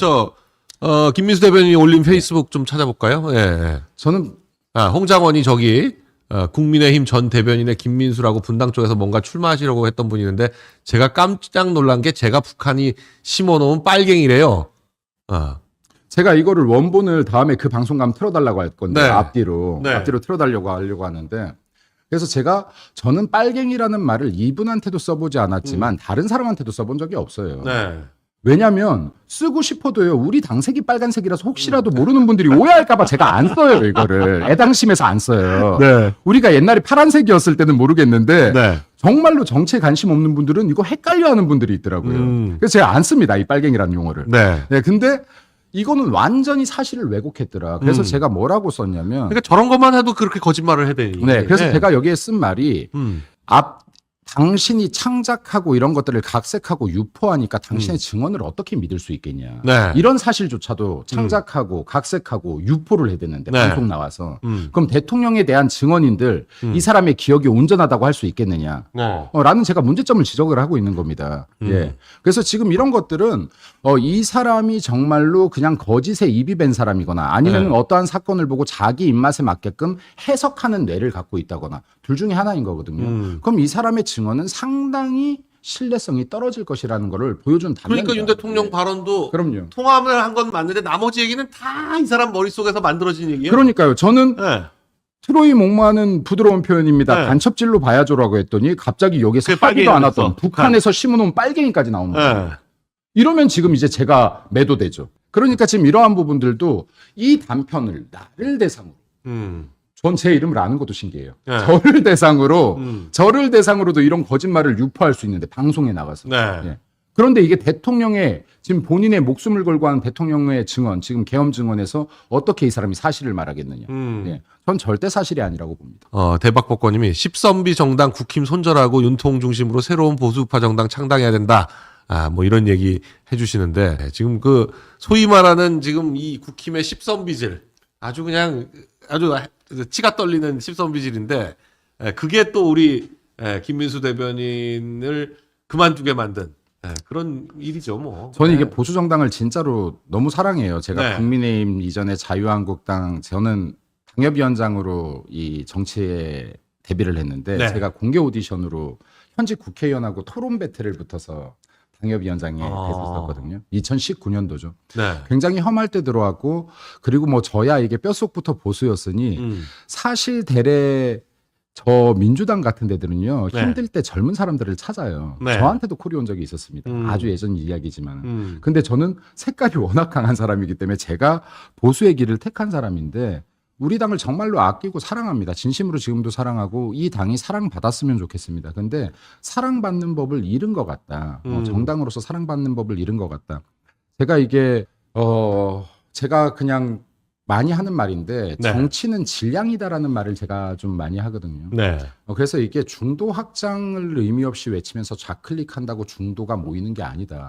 김민수 대변인이 올린 페이스북 좀 찾아볼까요? 예. 예. 저는 홍장원이 저기 국민의힘 전 대변인의 김민수라고 분당 쪽에서 뭔가 출마하시려고 했던 분이 있는데 제가 깜짝 놀란 게 제가 북한이 심어놓은 빨갱이래요. 제가 이거를 원본을 다음에 그 방송 가면 틀어달라고 할 건데 네. 앞뒤로 네. 틀어달라고 하려고 하는데 그래서 저는 빨갱이라는 말을 이분한테도 써보지 않았지만 다른 사람한테도 써본 적이 없어요. 네. 왜냐하면 쓰고 싶어도요. 우리 당색이 빨간색이라서 혹시라도 모르는 분들이 오해할까봐 제가 안 써요 이거를. 애당심에서 안 써요. 네. 우리가 옛날에 파란색이었을 때는 모르겠는데 네. 정말로 정치에 관심 없는 분들은 이거 헷갈려하는 분들이 있더라고요. 그래서 제가 안 씁니다 이 빨갱이라는 용어를. 네. 네, 근데 이거는 완전히 사실을 왜곡했더라. 그래서 제가 뭐라고 썼냐면, 그러니까 저런 것만 해도 그렇게 거짓말을 해야 되니. 네, 그래서 제가 여기에 쓴 말이 당신이 창작하고 이런 것들을 각색하고 유포하니까 당신의 증언을 어떻게 믿을 수 있겠냐. 네. 이런 사실조차도 창작하고 각색하고 유포를 해야 되는데 네. 방송 나와서 그럼 대통령에 대한 증언인들 이 사람의 기억이 온전하다고 할 수 있겠느냐. 라는 제가 문제점을 지적을 하고 있는 겁니다. 예. 그래서 지금 이런 것들은 이 사람이 정말로 그냥 거짓에 입이 밴 사람이거나 아니면 어떠한 사건을 보고 자기 입맛에 맞게끔 해석하는 뇌를 갖고 있다거나 둘 중에 하나인 거거든요. 그럼 이 사람의 증언은 상당히 신뢰성이 떨어질 것이라는 거를 보여준 단면이다. 그러니까 윤 대통령 발언도 그럼요. 통합을 한 건 맞는데 나머지 얘기는 다 이 사람 머릿속에서 만들어진 얘기예요. 그러니까요. 저는 네. 트로이 목마는 부드러운 표현입니다. 네. 간첩질로 봐야죠라고 했더니 갑자기 여기서 그게 하기도 않았던 빨갱이라서. 북한에서 심어놓은 빨갱이까지 나오는 거예요. 네. 이러면 지금 이제 제가 매도되죠. 그러니까 지금 이러한 부분들도 이 단편을 나를 대상으로 전 제 이름을 아는 것도 신기해요. 네. 저를 대상으로도 이런 거짓말을 유포할 수 있는데 방송에 나가서. 네. 예. 그런데 이게 대통령의 지금 본인의 목숨을 걸고 한 대통령의 증언, 지금 계엄 증언에서 어떻게 이 사람이 사실을 말하겠느냐. 예. 전 절대 사실이 아니라고 봅니다. 대박법권님이 10선비 정당 국힘 손절하고 윤통 중심으로 새로운 보수파 정당 창당해야 된다. 뭐 이런 얘기 해주시는데 지금 그 소위 말하는 지금 이 국힘의 10선비질 아주 그냥 아주 치가 떨리는 10선비질인데 그게 또 우리 김민수 대변인을 그만두게 만든 그런 일이죠, 뭐. 저는 이게 보수 정당을 진짜로 너무 사랑해요. 제가 네. 국민의힘 이전에 자유한국당 저는 당협위원장으로 이 정치에 데뷔를 했는데 네. 제가 공개 오디션으로 현직 국회의원하고 토론 배틀을 붙어서 당협위원장에 됐었거든요. 2019년도죠. 네. 굉장히 험할 때 들어왔고 그리고 뭐 저야 이게 뼛속부터 보수였으니 사실 대래 저 민주당 같은 데들은요 네. 힘들 때 젊은 사람들을 찾아요. 네. 저한테도 콜이 온 적이 있었습니다. 아주 예전 이야기지만. 음. 근데 저는 색깔이 워낙 강한 사람이기 때문에 제가 보수의 길을 택한 사람인데 우리 당을 정말로 아끼고 사랑합니다. 진심으로 지금도 사랑하고 이 당이 사랑받았으면 좋겠습니다. 근데 사랑받는 법을 잃은 것 같다. 정당으로서 사랑받는 법을 잃은 것 같다. 제가 이게 제가 그냥 많이 하는 말인데 네. 정치는 질량이다라는 말을 제가 좀 많이 하거든요. 네. 그래서 이게 중도 확장을 의미 없이 외치면서 좌클릭한다고 중도가 모이는 게 아니다.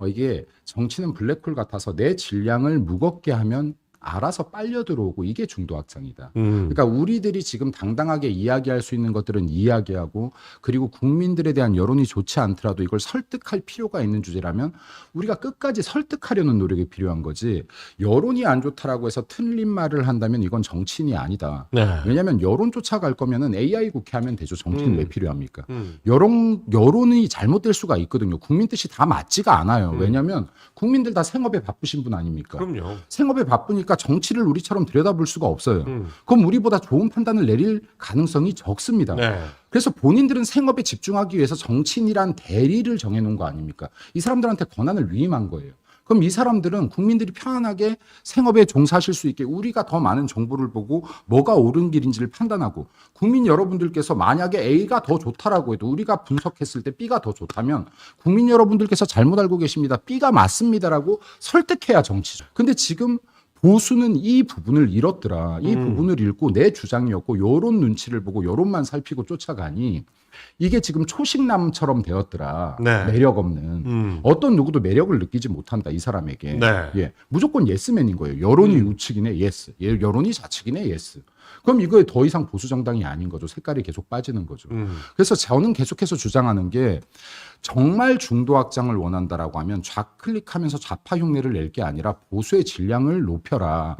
이게 정치는 블랙홀 같아서 내 질량을 무겁게 하면 알아서 빨려 들어오고 이게 중도 확장이다. 그러니까 우리들이 지금 당당하게 이야기할 수 있는 것들은 이야기하고 그리고 국민들에 대한 여론이 좋지 않더라도 이걸 설득할 필요가 있는 주제라면 우리가 끝까지 설득하려는 노력이 필요한 거지 여론이 안 좋다라고 해서 틀린 말을 한다면 이건 정치인이 아니다. 네. 왜냐하면 여론 쫓아갈 거면은 AI 국회하면 되죠. 정치는 왜 필요합니까? 여론이 잘못될 수가 있거든요. 국민 뜻이 다 맞지가 않아요. 왜냐하면 국민들 다 생업에 바쁘신 분 아닙니까? 그럼요. 생업에 바쁘니까 정치를 우리처럼 들여다볼 수가 없어요. 그럼 우리보다 좋은 판단을 내릴 가능성이 적습니다. 네. 그래서 본인들은 생업에 집중하기 위해서 정치인이란 대리를 정해놓은 거 아닙니까? 이 사람들한테 권한을 위임한 거예요. 그럼 이 사람들은 국민들이 편안하게 생업에 종사하실 수 있게 우리가 더 많은 정보를 보고 뭐가 옳은 길인지를 판단하고 국민 여러분들께서 만약에 A가 더 좋다라고 해도 우리가 분석했을 때 B가 더 좋다면 국민 여러분들께서 잘못 알고 계십니다. B가 맞습니다라고 설득해야 정치죠. 근데 지금 보수는 이 부분을 잃었더라. 이 부분을 잃고 내 주장이었고 여론 눈치를 보고 여론만 살피고 쫓아가니 이게 지금 초식남처럼 되었더라. 네. 매력 없는. 어떤 누구도 매력을 느끼지 못한다. 이 사람에게. 네. 예, 무조건 예스맨인 거예요. 여론이 우측이네. 예스. 여론이 좌측이네. 예스. 그럼 이거 더 이상 보수 정당이 아닌 거죠. 색깔이 계속 빠지는 거죠. 그래서 저는 계속해서 주장하는 게 정말 중도 확장을 원한다라고 하면 좌클릭하면서 좌파 흉내를 낼 게 아니라 보수의 질량을 높여라.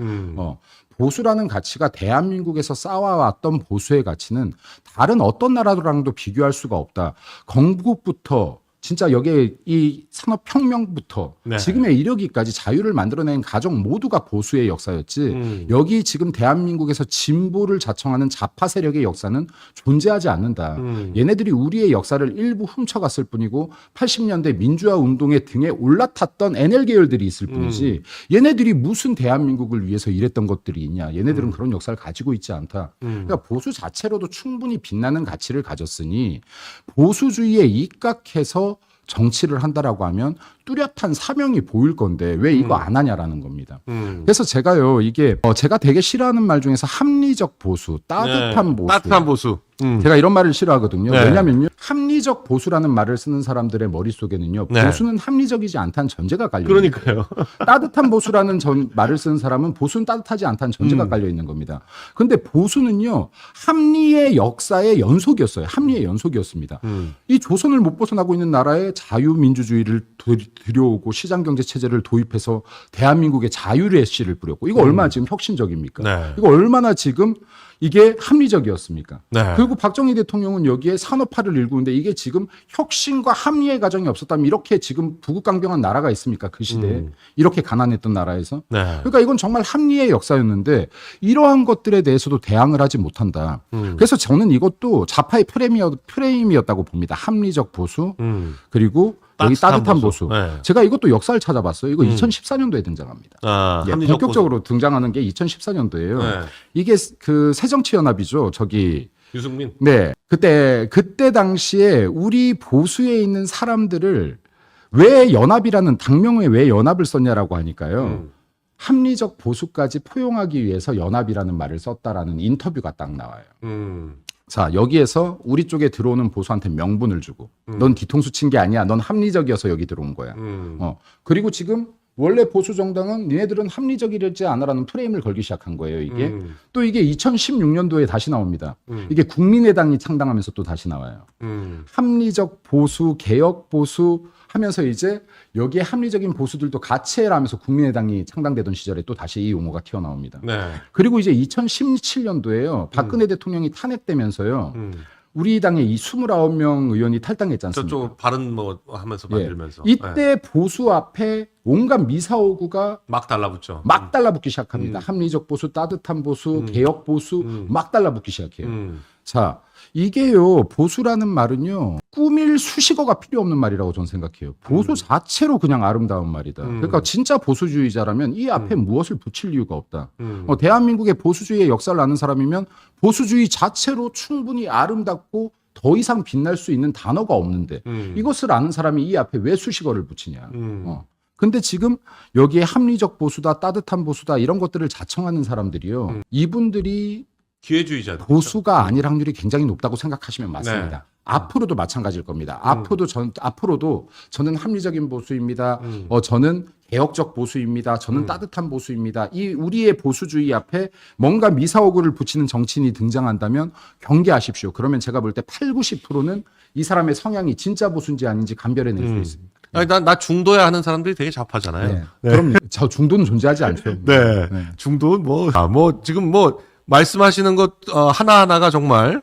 보수라는 가치가 대한민국에서 쌓아왔던 보수의 가치는 다른 어떤 나라랑도 비교할 수가 없다. 건국부터 진짜 여기에 이 산업혁명부터 네. 지금의 이르기까지 자유를 만들어낸 가정 모두가 보수의 역사였지 여기 지금 대한민국에서 진보를 자청하는 좌파 세력의 역사는 존재하지 않는다. 얘네들이 우리의 역사를 일부 훔쳐갔을 뿐이고 80년대 민주화 운동의 등에 올라탔던 NL 계열들이 있을 뿐이지 얘네들이 무슨 대한민국을 위해서 일했던 것들이 있냐. 얘네들은 그런 역사를 가지고 있지 않다. 그러니까 보수 자체로도 충분히 빛나는 가치를 가졌으니 보수주의에 입각해서 정치를 한다라고 하면 뚜렷한 사명이 보일 건데 왜 이거 안 하냐라는 겁니다. 그래서 제가요 이게 제가 되게 싫어하는 말 중에서 합리적 보수, 따뜻한 보수. 따뜻한 보수. 제가 이런 말을 싫어하거든요. 네. 왜냐면요 합리적 보수라는 말을 쓰는 사람들의 머릿속에는요 네. 보수는 합리적이지 않다는 전제가 깔려 있는 그러니까요. 따뜻한 보수라는 말을 쓰는 사람은 보수는 따뜻하지 않다는 전제가 깔려 있는 겁니다. 근데 보수는요 합리의 역사의 연속이었어요. 합리의 연속이었습니다. 이 조선을 못 벗어나고 있는 나라에 자유민주주의를 들여오고 시장경제 체제를 도입해서 대한민국의 자유의 씨를 뿌렸고 이거 얼마나 지금 혁신적입니까? 네. 이거 얼마나 지금 이게 합리적이었습니까? 네. 그리고 박정희 대통령은 여기에 산업화를 일구는데 이게 지금 혁신과 합리의 과정이 없었다면 이렇게 지금 부국강병한 나라가 있습니까? 그 시대에 이렇게 가난했던 나라에서. 네. 그러니까 이건 정말 합리의 역사였는데 이러한 것들에 대해서도 대항을 하지 못한다. 그래서 저는 이것도 좌파의 프레임이었다고 봅니다. 합리적 보수 그리고 여기 따뜻한 보수. 네. 제가 이것도 역사를 찾아봤어요. 이거 2014년도에 등장합니다. 아, 예, 합리적 본격적으로 등장하는 게 2014년도예요. 네. 이게 그 새정치연합이죠. 저기 유승민. 네 그때 당시에 우리 보수에 있는 사람들을 왜 연합이라는 당명에 왜 연합을 썼냐라고 하니까요. 합리적 보수까지 포용하기 위해서 연합이라는 말을 썼다라는 인터뷰가 딱 나와요. 자, 여기에서 우리 쪽에 들어오는 보수한테 명분을 주고 넌 뒤통수 친 게 아니야. 넌 합리적이어서 여기 들어온 거야. 그리고 지금 원래 보수 정당은 니네들은 합리적이지 않아라는 프레임을 걸기 시작한 거예요. 이게 또 이게 2016년도에 다시 나옵니다. 이게 국민의당이 창당하면서 또 다시 나와요. 합리적 보수, 개혁 보수 하면서 이제 여기에 합리적인 보수들도 같이 해라 하면서 국민의당이 창당되던 시절에 또 다시 이 용어가 튀어나옵니다. 네. 그리고 이제 2017년도에요. 박근혜 대통령이 탄핵되면서요. 우리 당의 이 29명 의원이 탈당했지 않습니까? 저쪽 발언 뭐 하면서 예. 만들면서 이때 보수 앞에 온갖 미사오구가 막 달라붙죠. 막 달라붙기 시작합니다. 합리적 보수, 따뜻한 보수, 개혁 보수 막 달라붙기 시작해요. 자, 이게요, 보수라는 말은요, 꾸밀 수식어가 필요 없는 말이라고 저는 생각해요. 보수 자체로 그냥 아름다운 말이다. 그러니까 진짜 보수주의자라면 이 앞에 무엇을 붙일 이유가 없다. 대한민국의 보수주의의 역사를 아는 사람이면 보수주의 자체로 충분히 아름답고 더 이상 빛날 수 있는 단어가 없는데 이것을 아는 사람이 이 앞에 왜 수식어를 붙이냐. 근데 지금 여기에 합리적 보수다, 따뜻한 보수다 이런 것들을 자청하는 사람들이요. 이분들이 기회주의자. 보수가 아닐 확률이 굉장히 높다고 생각하시면 맞습니다. 네. 앞으로도 마찬가지일 겁니다. 앞으로도 저는 합리적인 보수입니다. 저는 개혁적 보수입니다. 저는 따뜻한 보수입니다. 이 우리의 보수주의 앞에 뭔가 미사오구를 붙이는 정치인이 등장한다면 경계하십시오. 그러면 제가 볼 때 8, 90%는 이 사람의 성향이 진짜 보수인지 아닌지 감별해낼 수 있습니다. 아니, 나 중도야 하는 사람들이 되게 잡하잖아요. 네. 그럼요. 저 중도는 존재하지 않죠. 네. 중도 뭐 지금 뭐 말씀하시는 것 하나하나가 정말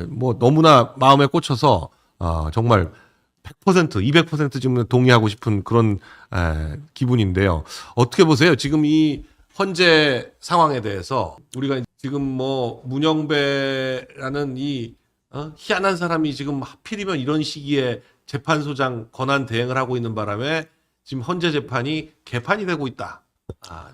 뭐 너무나 마음에 꽂혀서 정말 100%, 200% 지금 동의하고 싶은 그런 기분인데요. 어떻게 보세요? 지금 이 현재 상황에 대해서 우리가 지금 뭐 문영배라는 이 희한한 사람이 지금 하필이면 이런 시기에 재판소장 권한 대행을 하고 있는 바람에 지금 현재 재판이 개판이 되고 있다.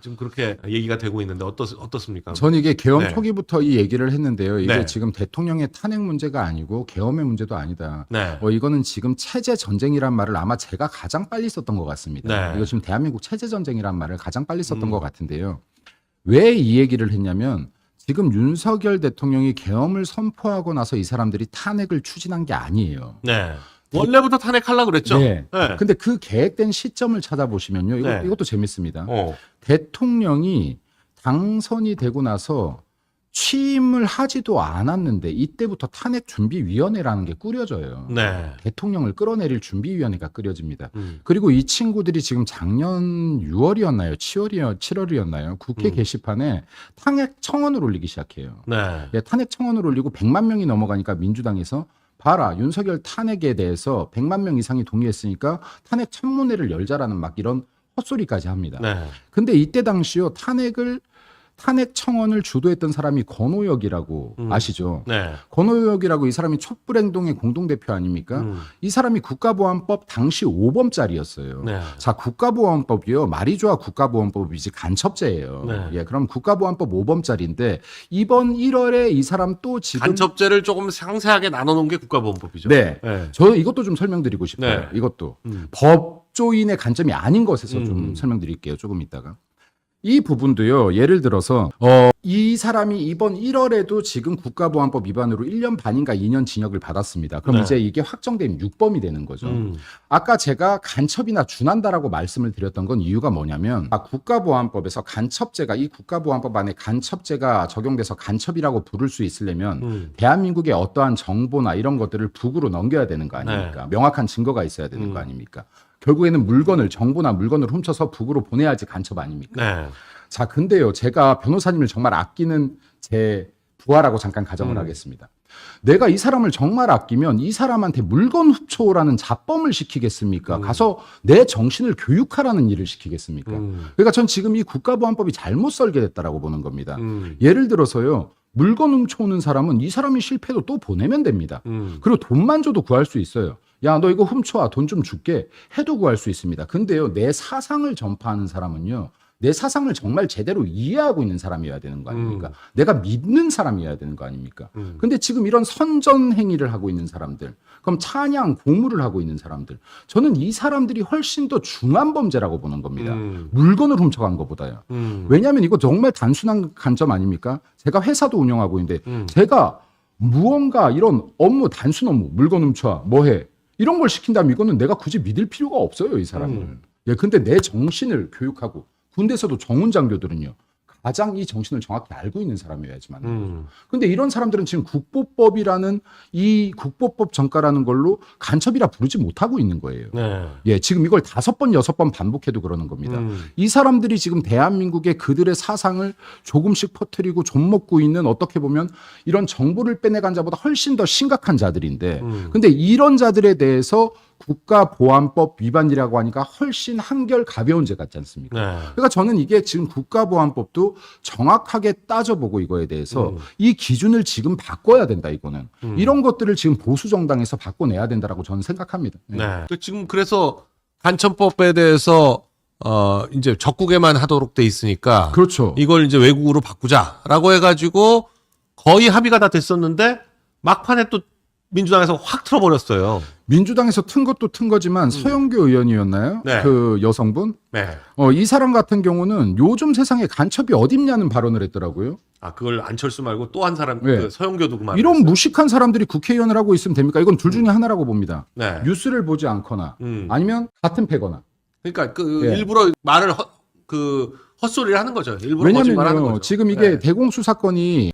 지금 그렇게 얘기가 되고 있는데 어떻습니까? 저는 이게 계엄 네. 초기부터 이 얘기를 했는데요. 이게 네. 지금 대통령의 탄핵 문제가 아니고 계엄의 문제도 아니다. 네. 이거는 지금 체제 전쟁이란 말을 아마 제가 가장 빨리 썼던 것 같습니다. 네. 이거 지금 대한민국 체제 전쟁이란 말을 가장 빨리 썼던 것 같은데요. 왜 이 얘기를 했냐면 지금 윤석열 대통령이 계엄을 선포하고 나서 이 사람들이 탄핵을 추진한 게 아니에요. 네. 원래부터 탄핵하려고 그랬죠? 네. 네. 근데 그 계획된 시점을 찾아보시면요. 네. 이것도 재밌습니다. 어. 대통령이 당선이 되고 나서 취임을 하지도 않았는데 이때부터 탄핵준비위원회라는 게 꾸려져요. 네. 대통령을 끌어내릴 준비위원회가 꾸려집니다. 그리고 이 친구들이 지금 작년 6월이었나요? 7월이었나요? 국회 게시판에 탄핵 청원을 올리기 시작해요. 네. 예, 탄핵 청원을 올리고 100만 명이 넘어가니까 민주당에서 봐라, 윤석열 탄핵에 대해서 100만 명 이상이 동의했으니까 탄핵 청문회를 열자라는 막 이런 헛소리까지 합니다. 네. 근데 이때 당시요, 탄핵 청원을 주도했던 사람이 권오혁이라고 아시죠? 네. 권오혁이라고 이 사람이 촛불행동의 공동대표 아닙니까? 이 사람이 국가보안법 당시 5범짜리였어요. 네. 자, 국가보안법이요. 말이 좋아 국가보안법이지 간첩죄예요. 네. 예, 그럼 국가보안법 5범짜리인데 이번 1월에 이 사람 또 지금 간첩죄를 조금 상세하게 나눠놓은 게 국가보안법이죠. 네. 네. 저 이것도 좀 설명드리고 싶어요. 네. 이것도 법조인의 관점이 아닌 것에서 좀 설명드릴게요. 조금 이따가. 이 부분도요. 예를 들어서 이 사람이 이번 1월에도 지금 국가보안법 위반으로 1년 반인가 2년 징역을 받았습니다. 그럼 네. 이제 이게 확정되면 6범이 되는 거죠. 아까 제가 간첩이나 준한다라고 말씀을 드렸던 건 이유가 뭐냐면 국가보안법에서 간첩죄가 이 국가보안법 안에 간첩죄가 적용돼서 간첩이라고 부를 수 있으려면 대한민국의 어떠한 정보나 이런 것들을 북으로 넘겨야 되는 거 아닙니까? 명확한 증거가 있어야 되는 거 아닙니까? 결국에는 정보나 물건을 훔쳐서 북으로 보내야지 간첩 아닙니까? 네. 자, 근데요, 제가 변호사님을 정말 아끼는 제 부하라고 잠깐 가정을 하겠습니다. 내가 이 사람을 정말 아끼면 이 사람한테 물건 훔쳐오라는 잡범을 시키겠습니까? 가서 내 정신을 교육하라는 일을 시키겠습니까? 그러니까 전 지금 이 국가보안법이 잘못 설계됐다라고 보는 겁니다. 예를 들어서요, 물건 훔쳐오는 사람은 이 사람이 실패해도 또 보내면 됩니다. 그리고 돈만 줘도 구할 수 있어요. 야, 너 이거 훔쳐와. 돈 좀 줄게. 해도 구할 수 있습니다. 근데요, 내 사상을 전파하는 사람은요, 내 사상을 정말 제대로 이해하고 있는 사람이어야 되는 거 아닙니까? 내가 믿는 사람이어야 되는 거 아닙니까? 근데 지금 이런 선전 행위를 하고 있는 사람들, 그럼 찬양, 고무를 하고 있는 사람들, 저는 이 사람들이 훨씬 더 중한 범죄라고 보는 겁니다. 물건을 훔쳐간 것보다요. 왜냐하면 이거 정말 단순한 관점 아닙니까? 제가 회사도 운영하고 있는데 제가 무언가 이런 업무, 단순 업무, 물건 훔쳐와, 뭐해? 이런 걸 시킨다면 이거는 내가 굳이 믿을 필요가 없어요, 이 사람을. 예, 근데 내 정신을 교육하고 군대에서도 정훈 장교들은요. 가장 이 정신을 정확히 알고 있는 사람이어야지만. 근데 이런 사람들은 지금 국보법이라는 이 국보법 전가라는 걸로 간첩이라 부르지 못하고 있는 거예요. 네. 예, 지금 이걸 5번, 6번 반복해도 그러는 겁니다. 이 사람들이 지금 대한민국의 그들의 사상을 조금씩 퍼뜨리고 좀먹고 있는 어떻게 보면 이런 정보를 빼내간 자보다 훨씬 더 심각한 자들인데 근데 이런 자들에 대해서 국가보안법 위반이라고 하니까 훨씬 한결 가벼운 죄 같지 않습니까? 네. 그러니까 저는 이게 지금 국가보안법도 정확하게 따져보고 이거에 대해서 이 기준을 지금 바꿔야 된다 이거는. 이런 것들을 지금 보수정당에서 바꿔내야 된다라고 저는 생각합니다. 네. 네. 지금 그래서 간첩법에 대해서 이제 적국에만 하도록 돼 있으니까 그렇죠. 이걸 이제 외국으로 바꾸자라고 해가지고 거의 합의가 다 됐었는데 막판에 또 민주당에서 확 틀어버렸어요. 민주당에서 튼 것도 튼 거지만 서영교 의원이었나요? 네. 그 여성분? 네. 이 사람 같은 경우는 요즘 세상에 간첩이 어딨냐는 발언을 했더라고요. 아 그걸 안철수 말고 또 한 사람 네. 그 서영교도 그 말을 이런 했어요. 무식한 사람들이 국회의원을 하고 있으면 됩니까? 이건 둘 중에 하나라고 봅니다. 네. 뉴스를 보지 않거나 음. 아니면 같은 패거나. 그러니까 그 예. 일부러 말을 헛소리를 하는 거죠. 일부러 거짓말하는 왜냐면요, 거죠. 지금 이게 네. 대공수 사건이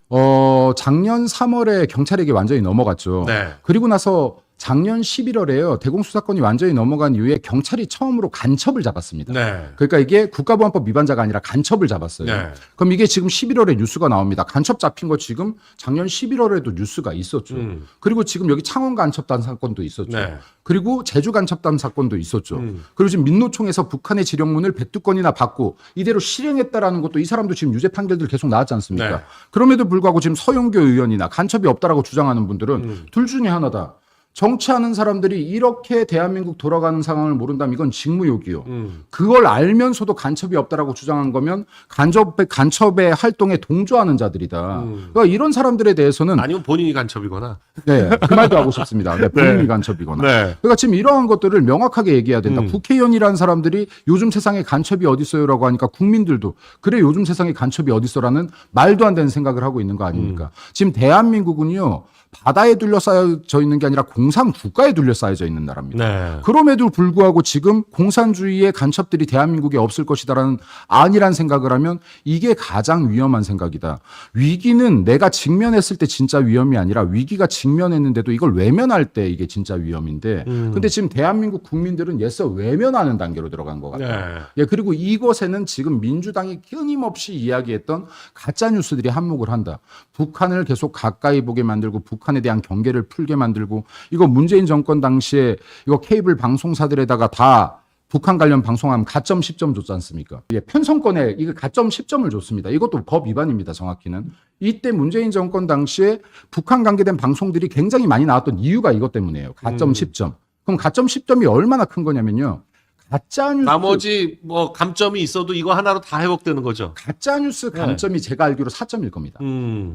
작년 3월에 경찰에게 완전히 넘어갔죠. 네. 그리고 나서 작년 11월에요. 대공수 사건이 완전히 넘어간 이후에 경찰이 처음으로 간첩을 잡았습니다. 네. 그러니까 이게 국가보안법 위반자가 아니라 간첩을 잡았어요. 네. 그럼 이게 지금 11월에 뉴스가 나옵니다. 간첩 잡힌 거 지금 작년 11월에도 뉴스가 있었죠. 그리고 지금 여기 창원 간첩단 사건도 있었죠. 네. 그리고 제주 간첩단 사건도 있었죠. 그리고 지금 민노총에서 북한의 지령문을 102건이나 받고 이대로 실행했다라는 것도 이 사람도 지금 유죄 판결들 계속 나왔지 않습니까? 네. 그럼에도 불구하고 지금 서영교 의원이나 간첩이 없다라고 주장하는 분들은 둘 중에 하나다. 정치하는 사람들이 이렇게 대한민국 돌아가는 상황을 모른다면 이건 직무유기요. 그걸 알면서도 간첩이 없다라고 주장한 거면 간첩의 활동에 동조하는 자들이다. 그러니까 이런 사람들에 대해서는 아니면 본인이 간첩이거나. 네, 그 말도 하고 싶습니다. 네, 본인이 간첩이거나. 네. 그러니까 지금 이러한 것들을 명확하게 얘기해야 된다. 국회의원이라는 사람들이 요즘 세상에 간첩이 어디 있어요라고 하니까 국민들도 그래 요즘 세상에 간첩이 어디 있어라는 말도 안 되는 생각을 하고 있는 거 아닙니까? 지금 대한민국은요. 바다에 둘러싸여져 있는 게 아니라 공산 국가에 둘러싸여져 있는 나라입니다. 네. 그럼에도 불구하고 지금 공산주의의 간첩들이 대한민국에 없을 것이다라는 안이란 생각을 하면 이게 가장 위험한 생각이다. 위기는 내가 직면했을 때 진짜 위험이 아니라 위기가 직면했는데도 이걸 외면할 때 이게 진짜 위험인데 근데 지금 대한민국 국민들은 예서 외면하는 단계로 들어간 것 같아요. 네. 예, 그리고 이것에는 지금 민주당이 끊임없이 이야기했던 가짜 뉴스들이 한몫을 한다. 북한을 계속 가까이 보게 만들고 북한에 대한 경계를 풀게 만들고 이거 문재인 정권 당시에 이거 케이블 방송사들에다가 다 북한 관련 방송하면 가점 10점 줬지 않습니까? 예, 편성권에 이거 가점 10점을 줬습니다. 이것도 법 위반입니다. 정확히는. 이때 문재인 정권 당시에 북한 관계된 방송들이 굉장히 많이 나왔던 이유가 이것 때문이에요. 가점 10점. 그럼 가점 10점이 얼마나 큰 거냐면요. 가짜 뉴스 나머지 뭐 감점이 있어도 이거 하나로 다 회복되는 거죠. 가짜 뉴스 감점이 제가 알기로 4점일 겁니다.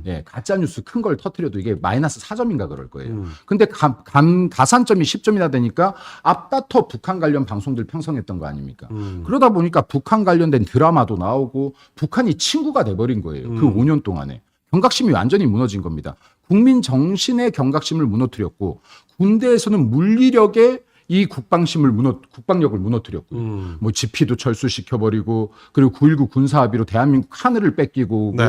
예, 가짜 뉴스 큰 걸 터뜨려도 이게 마이너스 4점인가 그럴 거예요. 근데 가산점이 10점이나 되니까 앞다퉈 북한 관련 방송들 편성했던 거 아닙니까? 그러다 보니까 북한 관련된 드라마도 나오고 북한이 친구가 돼버린 거예요. 그 5년 동안에. 경각심이 완전히 무너진 겁니다. 국민 정신의 경각심을 무너뜨렸고 군대에서는 물리력의 이 국방력을 무너뜨렸고요. 뭐 GP도 철수시켜버리고 그리고 9.19 군사합의로 대한민국 하늘을 뺏기고 네.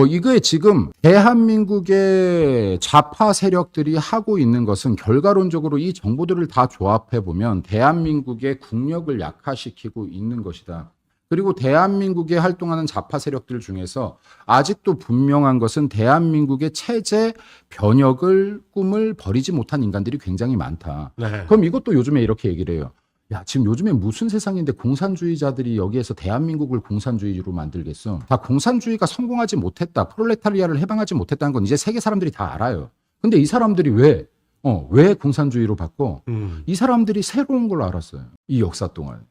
이거에 지금 대한민국의 좌파 세력들이 하고 있는 것은 결과론적으로 이 정보들을 다 조합해 보면 대한민국의 국력을 약화시키고 있는 것이다. 그리고 대한민국에 활동하는 좌파 세력들 중에서 아직도 분명한 것은 대한민국의 체제 변혁을 꿈을 버리지 못한 인간들이 굉장히 많다. 네. 그럼 이것도 요즘에 이렇게 얘기를 해요. 야, 지금 요즘에 무슨 세상인데 공산주의자들이 여기에서 대한민국을 공산주의로 만들겠어. 다 공산주의가 성공하지 못했다. 프롤레타리아를 해방하지 못했다는 건 이제 세계 사람들이 다 알아요. 근데 이 사람들이 왜 공산주의로 바꿔? 이 사람들이 새로운 걸 알았어요. 이 역사 동안.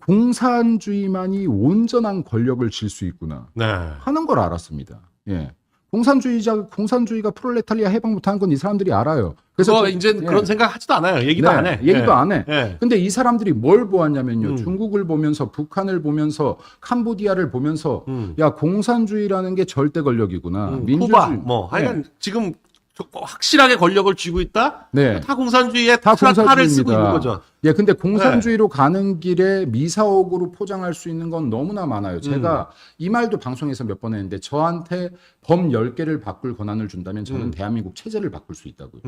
공산주의만이 온전한 권력을 질 수 있구나 네. 하는 걸 알았습니다. 예. 공산주의가 프롤레타리아 해방 못하는 건 이 사람들이 알아요. 그래서 이제 그런 생각 하지도 않아요. 얘기도 안 해. 얘기도 안 해. 예. 근데 이 사람들이 뭘 보았냐면요. 중국을 보면서 북한을 보면서 캄보디아를 보면서 야 공산주의라는 게 절대 권력이구나. 민주주의. 쿠바 뭐 하여간 지금 확실하게 권력을 쥐고 있다. 네. 다 공산주의에 다 탈을 쓰고 공산주의입니다. 있는 거죠. 예, 근데 공산주의로 가는 길에 미사옥으로 포장할 수 있는 건 너무나 많아요. 제가 이 말도 방송에서 몇 번 했는데 저한테 범 10개를 바꿀 권한을 준다면 저는 대한민국 체제를 바꿀 수 있다고요.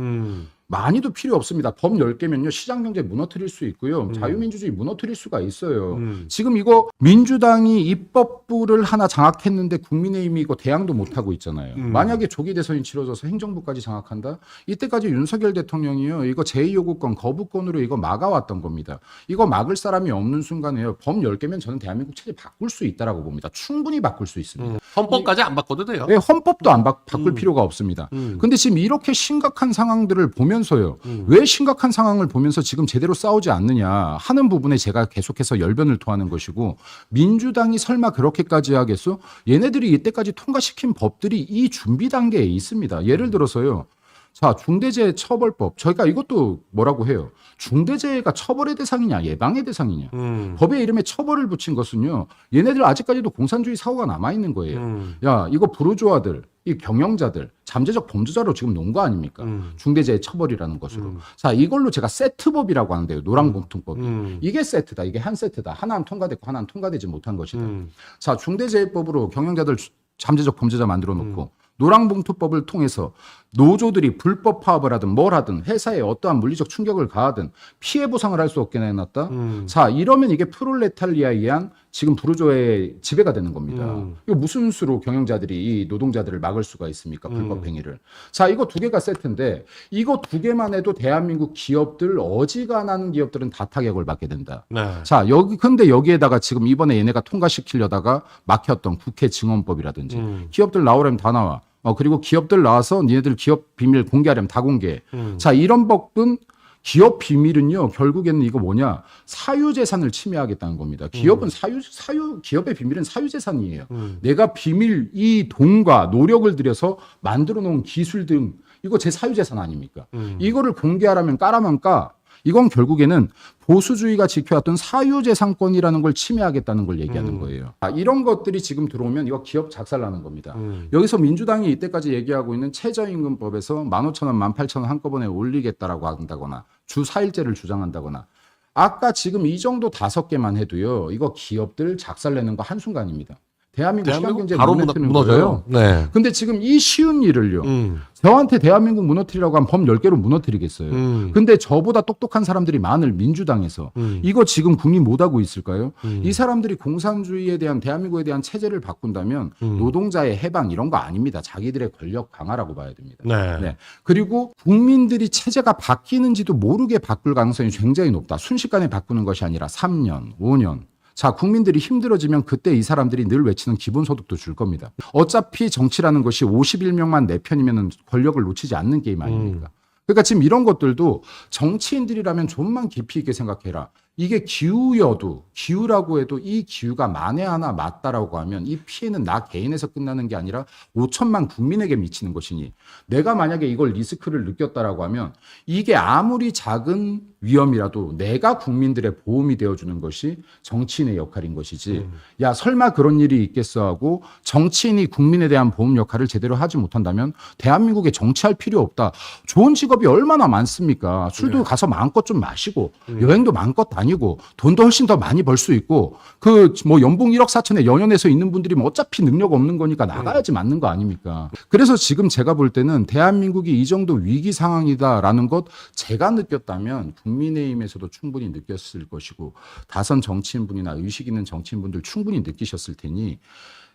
많이도 필요 없습니다. 범 10개면요. 시장경제 무너뜨릴 수 있고요. 자유민주주의 무너뜨릴 수가 있어요. 지금 이거 민주당이 입법부를 하나 장악했는데 국민의힘이 이거 대항도 못하고 있잖아요. 만약에 조기 대선이 치러져서 행정부까지 장악한다? 이때까지 윤석열 대통령이요. 이거 제2요구권 거부권으로 이거 막아왔던 겁니다. 이거 막을 사람이 없는 순간에요. 범 10개면 저는 대한민국 체제 바꿀 수 있다라고 봅니다. 충분히 바꿀 수 있습니다. 헌법까지 안 바꿔도 돼요. 네, 헌법도 안 바꿀 필요가 없습니다. 근데 지금 이렇게 심각한 상황들을 보면서요. 왜 심각한 상황을 보면서 지금 제대로 싸우지 않느냐 하는 부분에 제가 계속해서 열변을 토하는 것이고 민주당이 설마 그렇게까지 하겠어? 얘네들이 이때까지 통과시킨 법들이 이 준비 단계에 있습니다. 예를 들어서요. 자, 중대재해처벌법. 저희가 이것도 뭐라고 해요? 중대재해가 처벌의 대상이냐, 예방의 대상이냐. 법의 이름에 처벌을 붙인 것은요. 얘네들 아직까지도 공산주의 사고가 남아있는 거예요. 야, 이거 부르주아들, 이 경영자들, 잠재적 범죄자로 지금 놓은 거 아닙니까? 중대재해처벌이라는 것으로. 자, 이걸로 제가 세트법이라고 하는데요. 노란봉투법이. 이게 세트다. 이게 한 세트다. 하나는 통과됐고 하나는 통과되지 못한 것이다. 자, 중대재해법으로 경영자들 잠재적 범죄자 만들어 놓고 노랑봉투법을 통해서 노조들이 불법 파업을 하든 뭘 하든 회사에 어떠한 물리적 충격을 가하든 피해 보상을 할 수 없게 내놨다. 자, 이러면 이게 프롤레타리아에 의한 지금 부르주아의 지배가 되는 겁니다. 이거 무슨 수로 경영자들이 이 노동자들을 막을 수가 있습니까? 불법 행위를. 자, 이거 두 개가 세트인데 이거 두 개만 해도 대한민국 기업들 어지간한 기업들은 다 타격을 받게 된다. 네. 자, 근데 여기에다가 지금 이번에 얘네가 통과시키려다가 막혔던 국회 증언법이라든지 기업들 나오려면 다 나와. 그리고 기업들 나와서 니네들 기업 비밀 공개하려면 다 공개해. 자, 이런 법은 기업 비밀은요, 결국에는 이거 뭐냐, 사유재산을 침해하겠다는 겁니다. 기업은 기업의 비밀은 사유재산이에요. 내가 비밀, 이 돈과 노력을 들여서 만들어 놓은 기술 등, 이거 제 사유재산 아닙니까? 이거를 공개하라면 까라면 까. 이건 결국에는 보수주의가 지켜왔던 사유재산권이라는 걸 침해하겠다는 걸 얘기하는 거예요. 이런 것들이 지금 들어오면 이거 기업 작살나는 겁니다. 여기서 민주당이 이때까지 얘기하고 있는 최저임금법에서 15,000원, 18,000원 한꺼번에 올리겠다라고 한다거나 주 4일제를 주장한다거나 아까 지금 이 정도 5개만 해도요. 이거 기업들 작살내는 거 한순간입니다. 대한민국 시장경제 바로 무너뜨리는 무너져요. 거예요. 네. 근데 지금 이 쉬운 일을요. 저한테 대한민국 무너뜨리라고 하면 범 10개로 무너뜨리겠어요. 근데 저보다 똑똑한 사람들이 많을 민주당에서 이거 지금 국민 못하고 있을까요? 이 사람들이 공산주의에 대한 대한민국에 대한 체제를 바꾼다면 노동자의 해방 이런 거 아닙니다. 자기들의 권력 강화라고 봐야 됩니다. 네. 네. 그리고 국민들이 체제가 바뀌는지도 모르게 바꿀 가능성이 굉장히 높다. 순식간에 바꾸는 것이 아니라 3년, 5년. 자, 국민들이 힘들어지면 그때 이 사람들이 늘 외치는 기본소득도 줄 겁니다. 어차피 정치라는 것이 51명만 내 편이면 권력을 놓치지 않는 게임 아닙니까? 그러니까 지금 이런 것들도 정치인들이라면 좀만 깊이 있게 생각해라. 이게 기후라고 해도 이 기후가 만에 하나 맞다라고 하면 이 피해는 나 개인에서 끝나는 게 아니라 5천만 국민에게 미치는 것이니 내가 만약에 이걸 리스크를 느꼈다라고 하면 이게 아무리 작은 위험이라도 내가 국민들의 보험이 되어주는 것이 정치인의 역할인 것이지 야 설마 그런 일이 있겠어 하고 정치인이 국민에 대한 보험 역할을 제대로 하지 못한다면 대한민국에 정치할 필요 없다. 좋은 직업이 얼마나 많습니까? 술도 가서 마음껏 좀 마시고 여행도 마음껏 다니고 돈도 훨씬 더 많이 벌 수 있고 그 뭐 연봉 1억 4천에 연연해서 있는 분들이 뭐 어차피 능력 없는 거니까 나가야지 맞는 거 아닙니까? 그래서 지금 제가 볼 때는 대한민국이 이 정도 위기 상황이다라는 것 제가 느꼈다면 국민의힘에서도 충분히 느꼈을 것이고 다선 정치인분이나 의식 있는 정치인분들 충분히 느끼셨을 테니